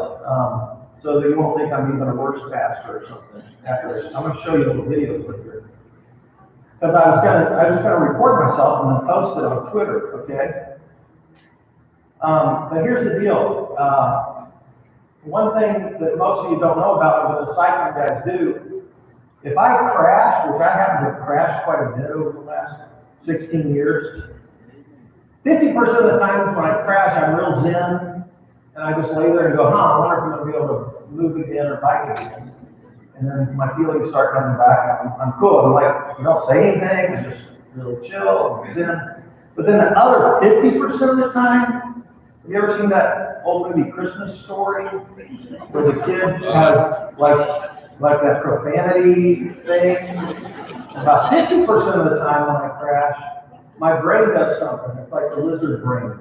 so that you won't think I'm even a worse pastor or something after this. I'm gonna show you a little video clip here. Because I was gonna record myself and then post it on Twitter, okay? But here's the deal. One thing that most of you don't know about what the cycling guys do, if I crash, which I happen to crash quite a bit over the last 16 years, 50% of the times when I crash, I'm real zen, and I just lay there and go, I wonder if I'm going to be able to move again or bike again. And then my feelings start coming back. I'm cool. I'm like, you don't say anything. I'm just really chill. I'm zen. But then the other 50% of the time, have you ever seen that old movie Christmas Story? Where the kid has like that profanity thing? About 50% of the time when I crash, my brain does something. It's like the lizard brain.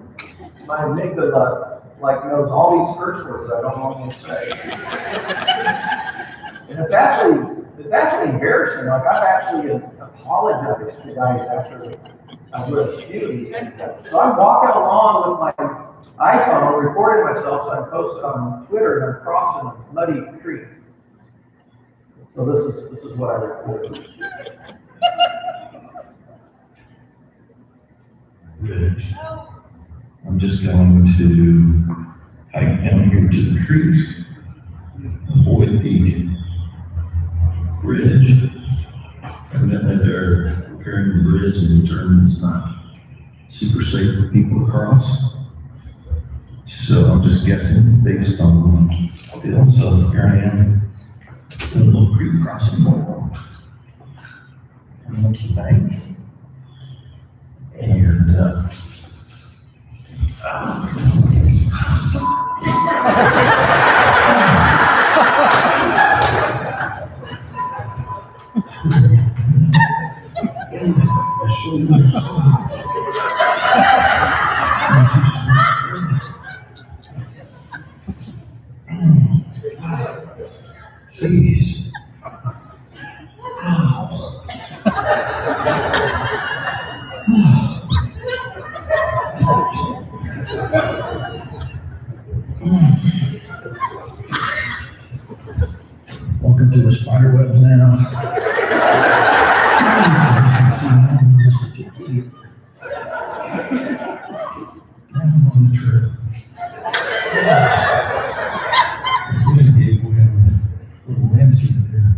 My amygdala knows all these curse words that I don't want to say. And it's actually embarrassing. Like I've actually apologized to guys after I would have spewed these things out. So I'm walking along with my iPhone, recording myself, so I post it on Twitter, and I'm crossing a muddy creek. So this is what I recorded. Rich, I'm just going to hike down here to the creek, avoid the bridge. Evidently they're repairing the bridge and determined it's not super safe for people to cross. So I'm just guessing based on the feel. So here I am, a little creek crossing. Coming up the bank. And Jeez. Walking through the spider webs now. I'm on the trail. Little landscape there.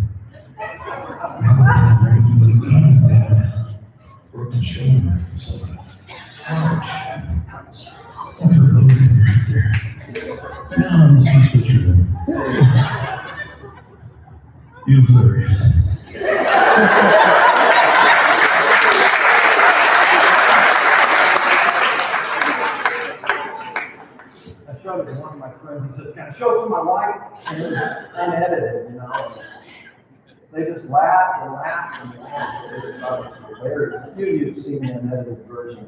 Broken shoulder. It's like, ouch. I hurt over right there. Now let's see what you're doing. Euphoria. I showed it to one of my friends. He says, "Can I show it to my wife?" And it was unedited, you know. They just laughed and laughed and laughed. They just thought it was hilarious. A few of you have seen the unedited version.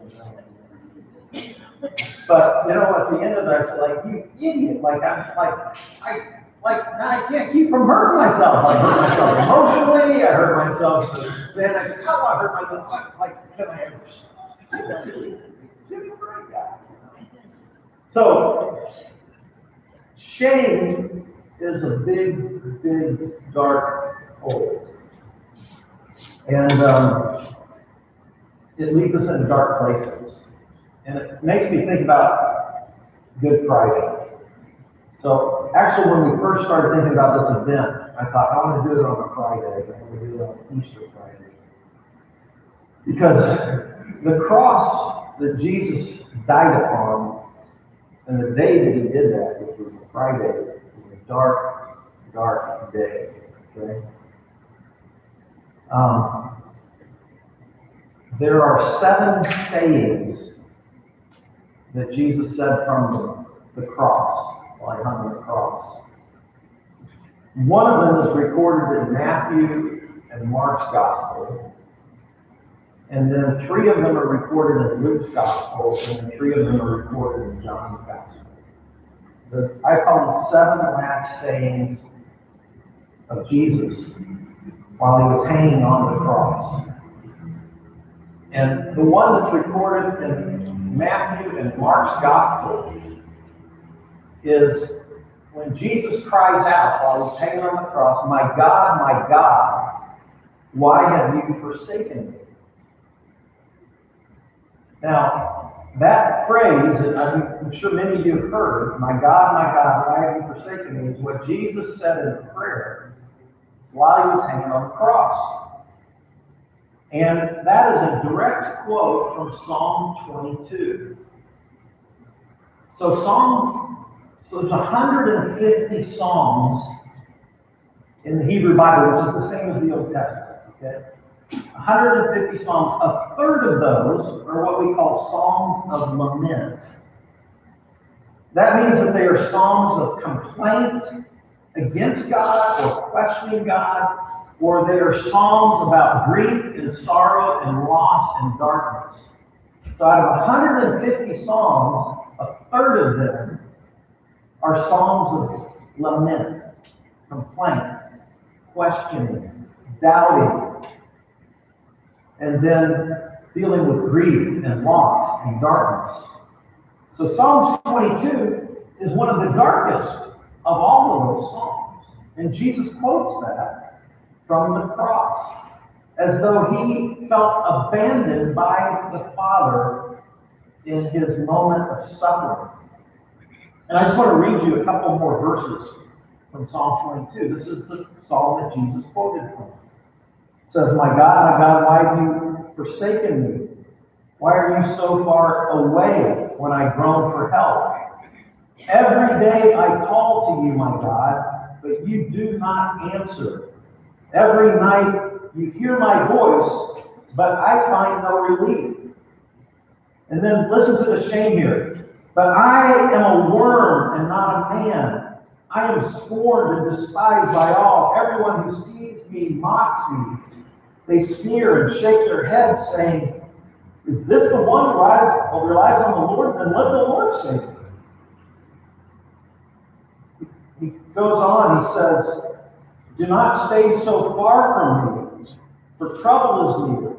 But you know, at the end of it, I said, "Like you idiot! I can't keep from hurting myself. I hurt myself emotionally. I hurt myself. Then I said, how do I hurt myself? Like, can I ever stop? Give me a break, guy." So, shame is a big, big, dark hole. And it leads us into dark places. And it makes me think about Good Friday. So actually, when we first started thinking about this event, I thought, I want to do it on a Friday. I want to do it on Easter Friday. Because the cross that Jesus died upon, and the day that he did that, which was a Friday, was a dark, dark day. Okay? There are 7 sayings that Jesus said from the cross. While he hung on the cross. One of them is recorded in Matthew and Mark's gospel. And then 3 of them are recorded in Luke's gospel, and then 3 of them are recorded in John's gospel. I call them 7 last sayings of Jesus while he was hanging on the cross. And the one that's recorded in Matthew and Mark's gospel is when Jesus cries out while he's hanging on the cross, my God, why have you forsaken me?" Now, that phrase, that I'm sure many of you have heard, my God, why have you forsaken me?" is what Jesus said in prayer while he was hanging on the cross. And that is a direct quote from Psalm 22. So there's 150 Psalms in the Hebrew Bible, which is the same as the Old Testament, okay? 150 Psalms. A third of those are what we call Psalms of Lament. That means that they are Psalms of complaint against God or questioning God, or they are Psalms about grief and sorrow and loss and darkness. So out of 150 Psalms, a third of them are Psalms of lament, complaint, questioning, doubting, and then dealing with grief and loss and darkness. So Psalms 22 is one of the darkest of all of those Psalms. And Jesus quotes that from the cross, as though he felt abandoned by the Father in his moment of suffering. And I just want to read you a couple more verses from Psalm 22. This is the psalm that Jesus quoted from. It says, my God, why have you forsaken me? Why are you so far away when I groan for help? Every day I call to you, my God, but you do not answer. Every night you hear my voice, but I find no relief. And then listen to the shame here. But I am a worm and not a man. I am scorned and despised by all. Everyone who sees me mocks me. They sneer and shake their heads, saying, is this the one who relies on the Lord? Then let the Lord save him. He goes on, he says, do not stay so far from me, for trouble is near,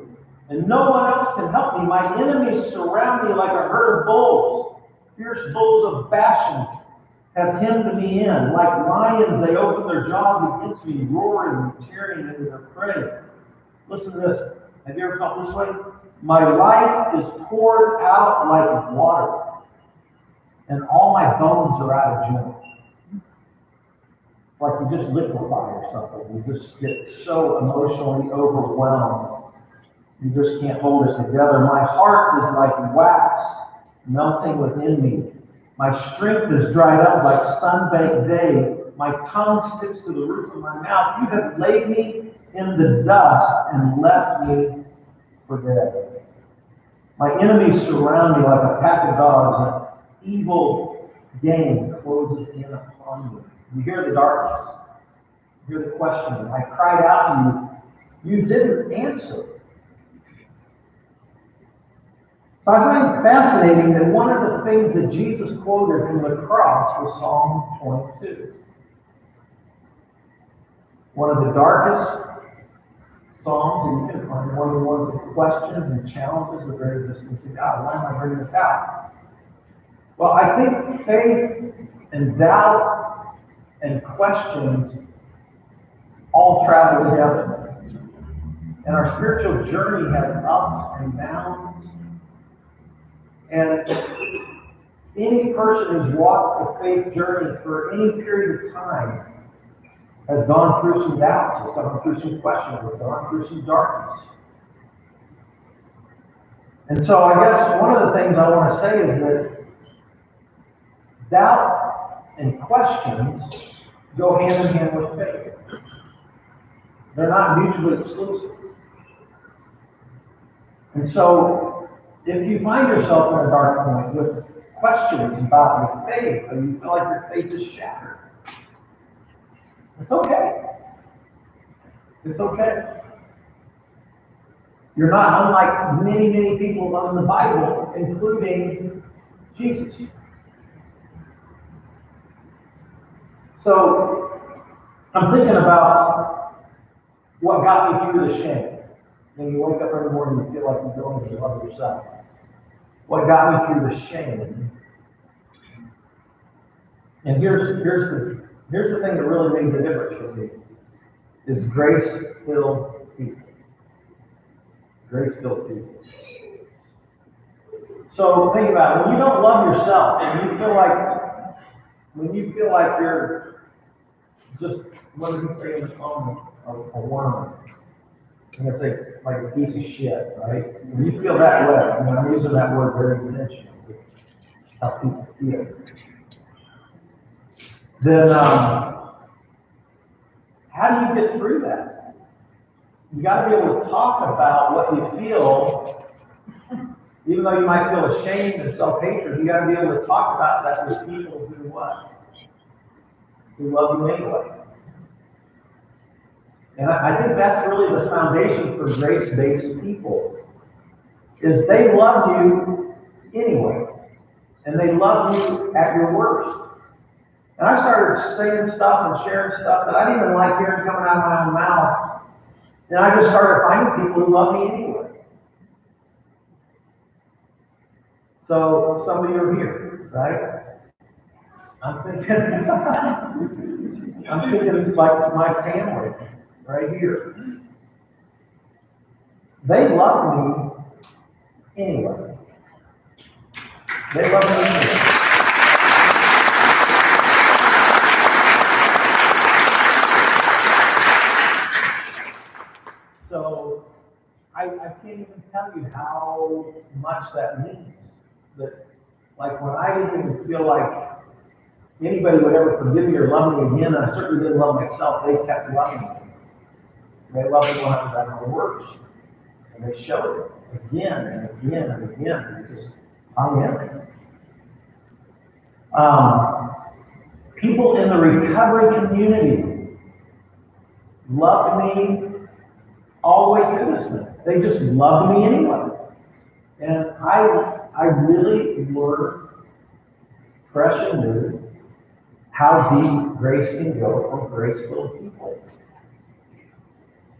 and no one else can help me. My enemies surround me like a herd of bulls. Fierce bulls of Bashan have hemmed me in. Like lions, they open their jaws against me, roaring and tearing into their prey. Listen to this. Have you ever felt this way? My life is poured out like water, and all my bones are out of joint. It's like you just liquefy or something. You just get so emotionally overwhelmed. You just can't hold it together. My heart is like wax melting within me. My strength is dried up like sun-baked day. My tongue sticks to the roof of my mouth. You have laid me in the dust and left me for dead. My enemies surround me like a pack of dogs. An evil game closes in upon me. You hear the darkness. You hear the questioning. I cried out to you. You didn't answer. So I find it fascinating that one of the things that Jesus quoted from the cross was Psalm 22. One of the darkest Psalms, and you can find one of the ones of questions and challenges the very existence of God. Why am I bringing this out? Well, I think faith and doubt and questions all travel together. And our spiritual journey has ups and downs. And any person who's walked a faith journey for any period of time has gone through some doubts, has gone through some questions, has gone through some darkness. And so I guess one of the things I want to say is that doubt and questions go hand in hand with faith. They're not mutually exclusive. And so if you find yourself in a dark point with questions about your faith, or you feel like your faith is shattered, it's okay. It's okay. You're not unlike many, many people in the Bible, including Jesus. So I'm thinking about what got me through the shame. When you wake up every morning, you feel like you don't even love yourself. What got me through the shame? And here's the thing that really made the difference for me, is grace-filled people. Grace-filled people. So think about it. When you don't love yourself, when you feel like you're just, what did he say in the song? A worm. I'm going to say like a piece of shit, right? When you feel that way, I mean, I'm using that word very intentionally. It's how people feel. Then how do you get through that? You gotta be able to talk about what you feel, even though you might feel ashamed and self-hatred, you gotta be able to talk about that with people who what? Who love you anyway. And I think that's really the foundation for grace-based people, is they love you anyway. And they love you at your worst. And I started saying stuff and sharing stuff that I didn't even like hearing coming out of my own mouth. And I just started finding people who love me anyway. So some of you are here, right? I'm thinking of like my family right here. They love me anyway. They love me anyway. So I can't even tell you how much that means. That, like, when I didn't even feel like anybody would ever forgive me or love me again, and I certainly didn't love myself, they kept loving me. They loved me when I was at my worst. And they showed it again and again and again. And it just hung in there. People in the recovery community loved me all the way through this thing. They just loved me anyway. And I really learned fresh and new how deep grace can go from grace-filled people.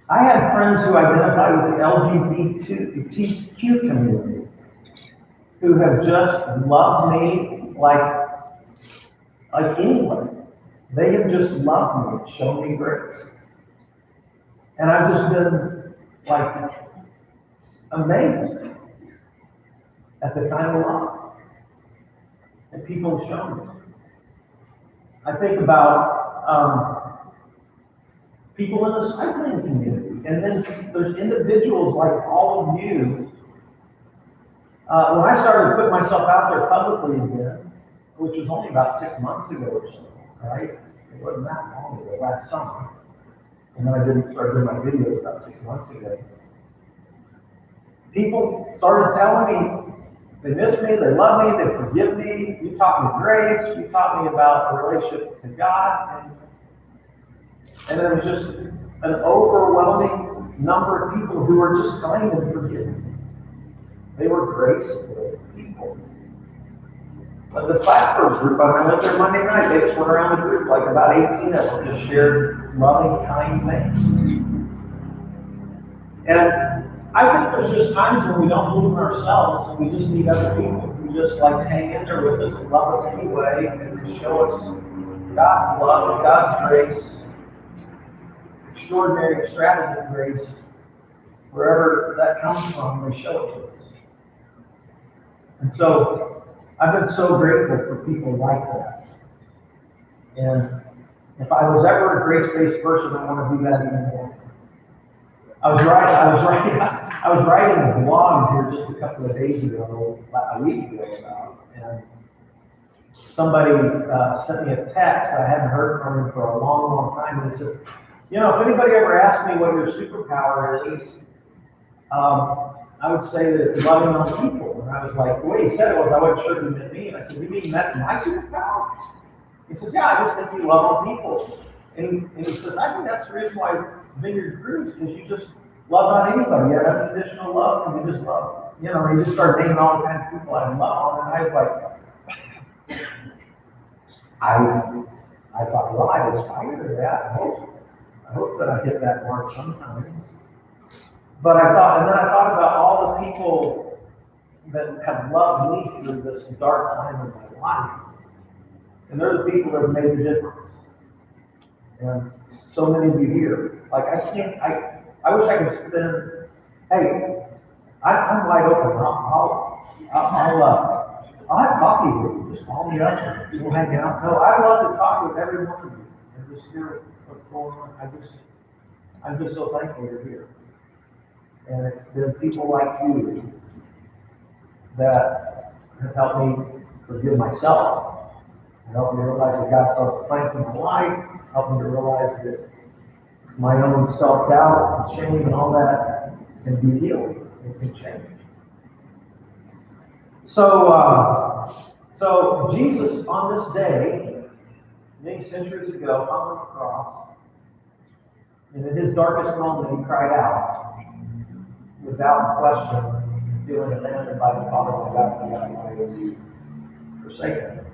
I had friends who identified with the LGBTQ community who have just loved me like anyone. They have just loved me, shown me grace. And I've just been like amazed at the kind of love that people have shown me. I think about people in the cycling community, and then there's individuals like all of you. When I started putting myself out there publicly again, which was only about 6 months ago or so, right? It wasn't that long ago, last summer. And then I didn't start doing my videos about 6 months ago. People started telling me they miss me, they love me, they forgive me. You taught me grace, you taught me about a relationship to God. And there was just an overwhelming number of people who were just kind and forgiving. They were graceful people. But the platform group, I went there Monday night, they just went around the group, like about 18 of them, just shared loving, kind things. And I think there's just times when we don't believe in ourselves, and we just need other people who just like hang in there with us and love us anyway, and show us God's love and God's grace, extraordinary, extravagant grace, wherever that comes from, they show it to us. And so, I've been so grateful for people like that. And if I was ever a grace-based person, I want to do that even more. I was writing a blog here just a couple of days ago, a week ago, and somebody sent me a text. I hadn't heard from him for a long, long time, and it says, you know, if anybody ever asks me what your superpower is, I would say that it's loving on people. And I was like, the way he said it was, I wasn't sure he meant me. And I said, you mean that's my superpower? He says, yeah, I just think you love on people. And he says, I think that's the reason why Vineyard grows, because you just love on anybody. You have unconditional love, and you just love. You know, you just start naming all the kinds of people I love. And I was like, I thought, well, I aspire to that. I hope that I hit that mark sometimes. But I thought about all the people that have loved me through this dark time of my life. And they're the people that have made the difference. And so many of you here. Like, I wish I could spend, hey, I'm wide open. I'll have coffee with you. Just call me up and we'll hang out. No, I'd love to talk with every one of you and just hear what's going on. I'm just so thankful you're here. And it's been people like you that have helped me forgive myself, and helped me realize that God still has a plan for my life, helped me to realize that my own self-doubt and shame and all that can be healed. It can change. So Jesus on this day, many centuries ago, hung on the cross, and in his darkest moment, he cried out, without question, feeling abandoned by the Father, my God, why have you forsaken him?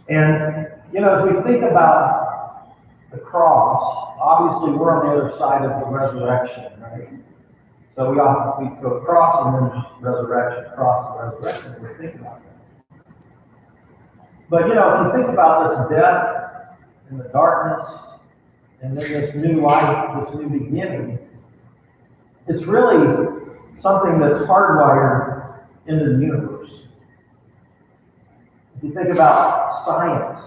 And, as we think about the cross, obviously we're on the other side of the resurrection, right? So we go cross and then resurrection, cross and resurrection. Let's think about that. But, if you think about this death and the darkness, and then this new life, this new beginning, it's really something that's hardwired into the universe. If you think about science,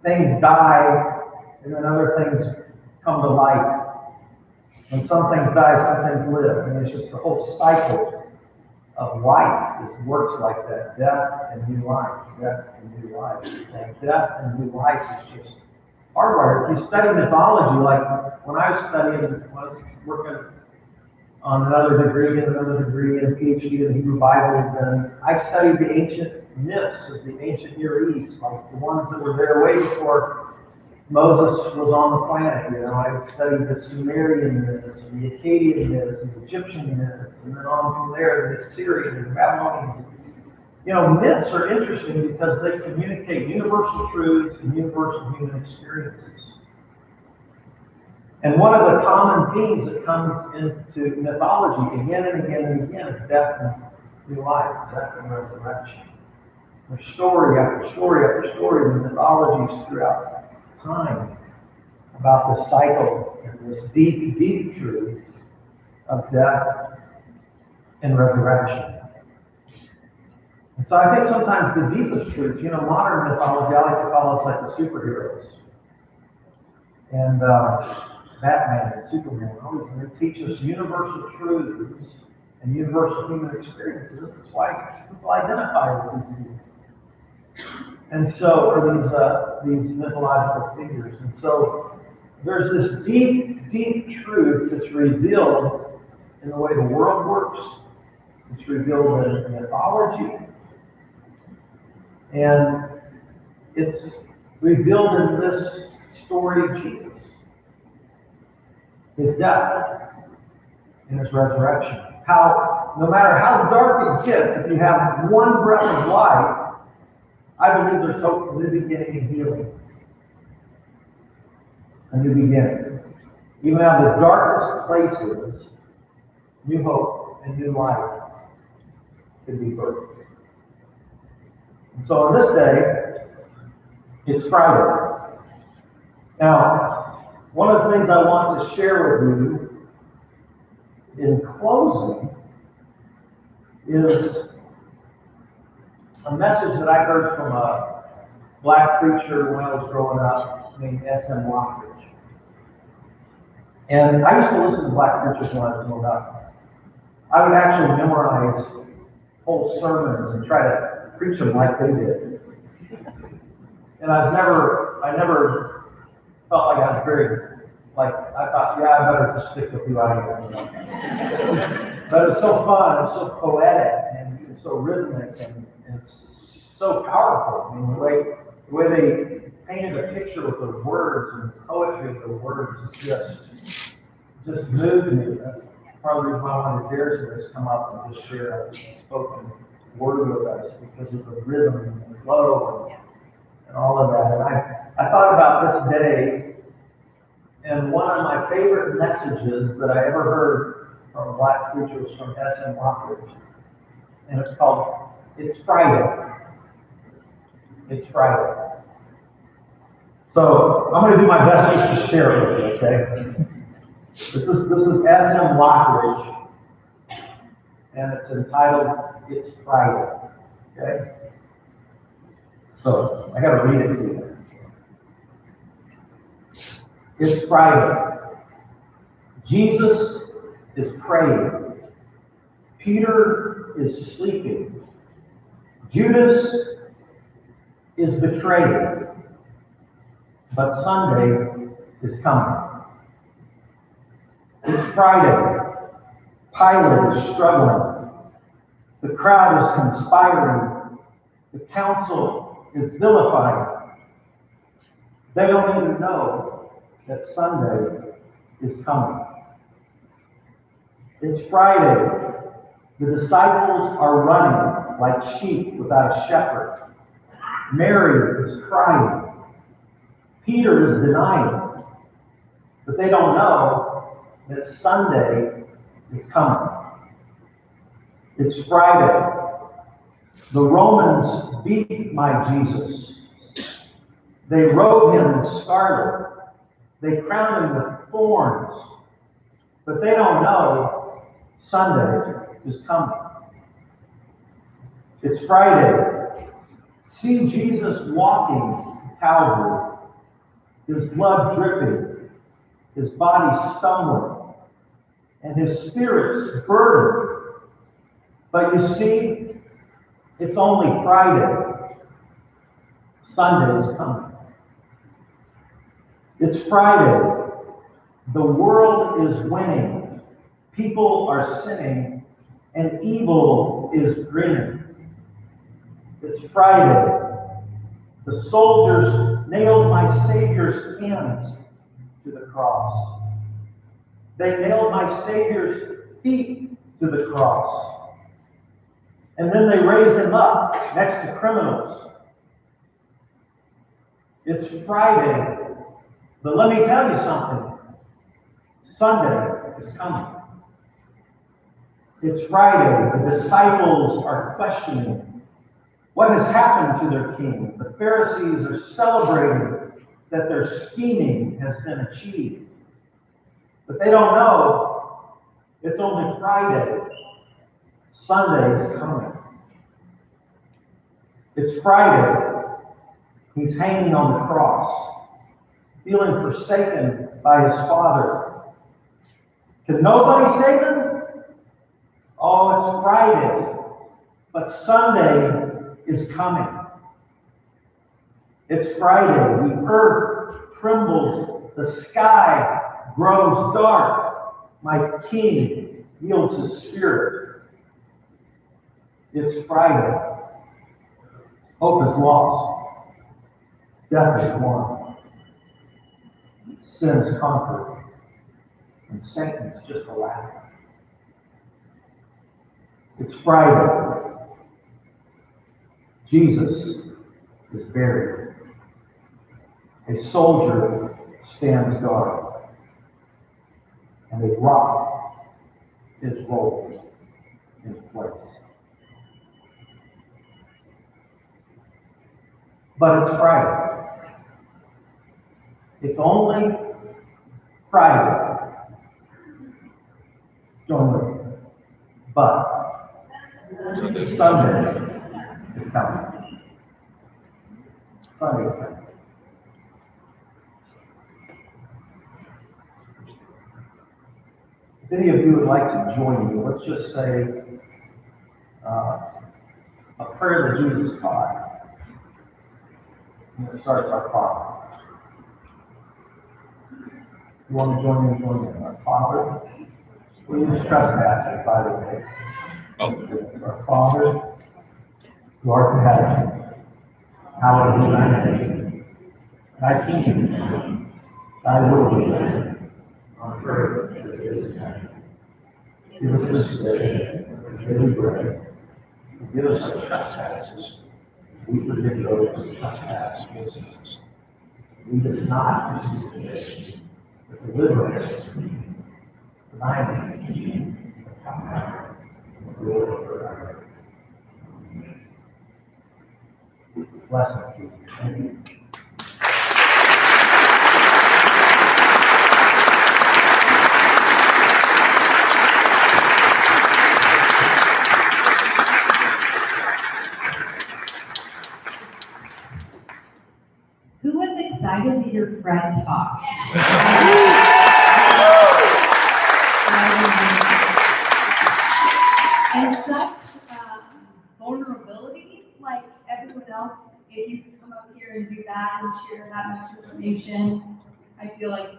things die, and then other things come to life. When some things die, some things live. And it's just the whole cycle of life works like that. Death and new life, death and new life. It's saying death and new life is just hardwired. If you study mythology, like when I was studying, when I was working on another degree and a PhD in the Hebrew Bible, then I studied the ancient myths of the ancient Near East, like the ones that were there way before Moses was on the planet. I studied the Sumerian myths, and the Akkadian myths, and the Egyptian myths, and then on from there, the Assyrian and the Babylonians. Myths are interesting because they communicate universal truths and universal human experiences. And one of the common themes that comes into mythology again and again and again is death and new life, death and resurrection. There's story after story after story in the mythologies throughout time about this cycle and this deep, deep truth of death and resurrection. And so I think sometimes the deepest truths, modern mythology, I like to call us like the superheroes. And Batman and Superman, always they teach us universal truths and universal human experiences. That's why people identify with these people. And so, or these mythological figures. And so there's this deep, deep truth that's revealed in the way the world works. It's revealed in mythology. And it's revealed in this story of Jesus. His death and his resurrection. How, no matter how dark it gets, if you have one breath of life, I believe there's hope for new beginning and healing. A new beginning. Even out of the darkest places, new hope and new life could be birthed. And so on this day, it's Friday. Now, one of the things I want to share with you in closing is a message that I heard from a black preacher when I was growing up named S.M. Lockridge. And I used to listen to black preachers when I was growing up. I would actually memorize whole sermons and try to preach them like they did. And I never felt like I was I thought, I better just stick with who I am. But it was so fun, it was so poetic, and it was so rhythmic, and so powerful. I mean, the way they painted a picture with the words and the poetry of the words is just moved me. That's part of the reason why I wanted Darius to come up and just share a spoken word with us, because of the rhythm and the flow and all of that. And I thought about this day, and one of my favorite messages that I ever heard from a black preacher was from S.M. Lockridge. And it's called, It's Friday. It's Friday. So I'm going to do my best just to share it with you, okay? This is S.M. Lockridge, and it's entitled, It's Friday, okay? So I got to read it to you. It's Friday. Jesus is praying. Peter is sleeping. Judas is betrayed. But Sunday is coming. It's Friday. Pilate is struggling. The crowd is conspiring. The council is vilifying. They don't even know that Sunday is coming. It's Friday. The disciples are running like sheep without a shepherd. Mary is crying. Peter is denying. But they don't know that Sunday is coming. It's Friday. The Romans beat my Jesus. They robed him in scarlet. They crowned him with thorns. But they don't know Sunday is coming. It's Friday. See Jesus walking to Calvary. His blood dripping. His body stumbling. And his spirit's burdened. But you see, it's only Friday. Sunday is coming. It's Friday. The world is winning. People are sinning. And evil is grinning. It's Friday. The soldiers nailed my Savior's hands to the cross. They nailed my Savior's feet to the cross. And then they raised him up next to criminals. It's Friday. But let me tell you something. Sunday is coming. It's Friday. The disciples are questioning what has happened to their king. The Pharisees are celebrating that their scheming has been achieved. But they don't know it's only Friday. Sunday is coming. It's Friday. He's hanging on the cross, feeling forsaken by his Father. Can nobody save him? Oh, it's Friday. But Sunday is coming. It's Friday. The earth trembles. The sky grows dark. My King yields his spirit. It's Friday. Hope is lost. Death is won. Sin is conquered. And Satan is just a laugh. It's Friday. Jesus is buried. A soldier stands guard. And a rock is rolled into place. But it's Friday. It's only Friday. Join me. But Sunday is coming. Sunday is coming. If any of you would like to join me, let's just say a prayer that Jesus taught. And it starts our Father. You want to join me? Join me. Our Father. We use trespasses, by the way. Our Father, who art in heaven, hallowed be thy name. Thy kingdom come, thy will be done, on earth as it is in heaven. Give us this day our daily bread. Forgive us our trespasses. We forgive those who trespass against us. Lead us not into temptation, but deliver us from evil. For thine is the kingdom, the power, and the glory forever. Blessings to you. Thank you. Who was excited to hear Fred talk? And such vulnerability, like everyone else if you come up here and do that and share that much information, I feel like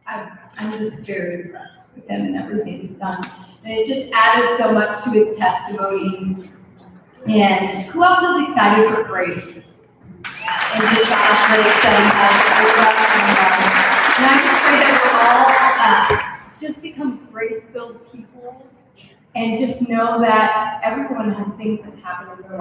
I'm just very impressed with him and everything he's done. And it just added so much to his testimony. And who else is excited for Grace? And just God's grace that he has for us in our lives. And I just pray that we'll all just become grace-filled people and just know that everyone has things that happen in their life.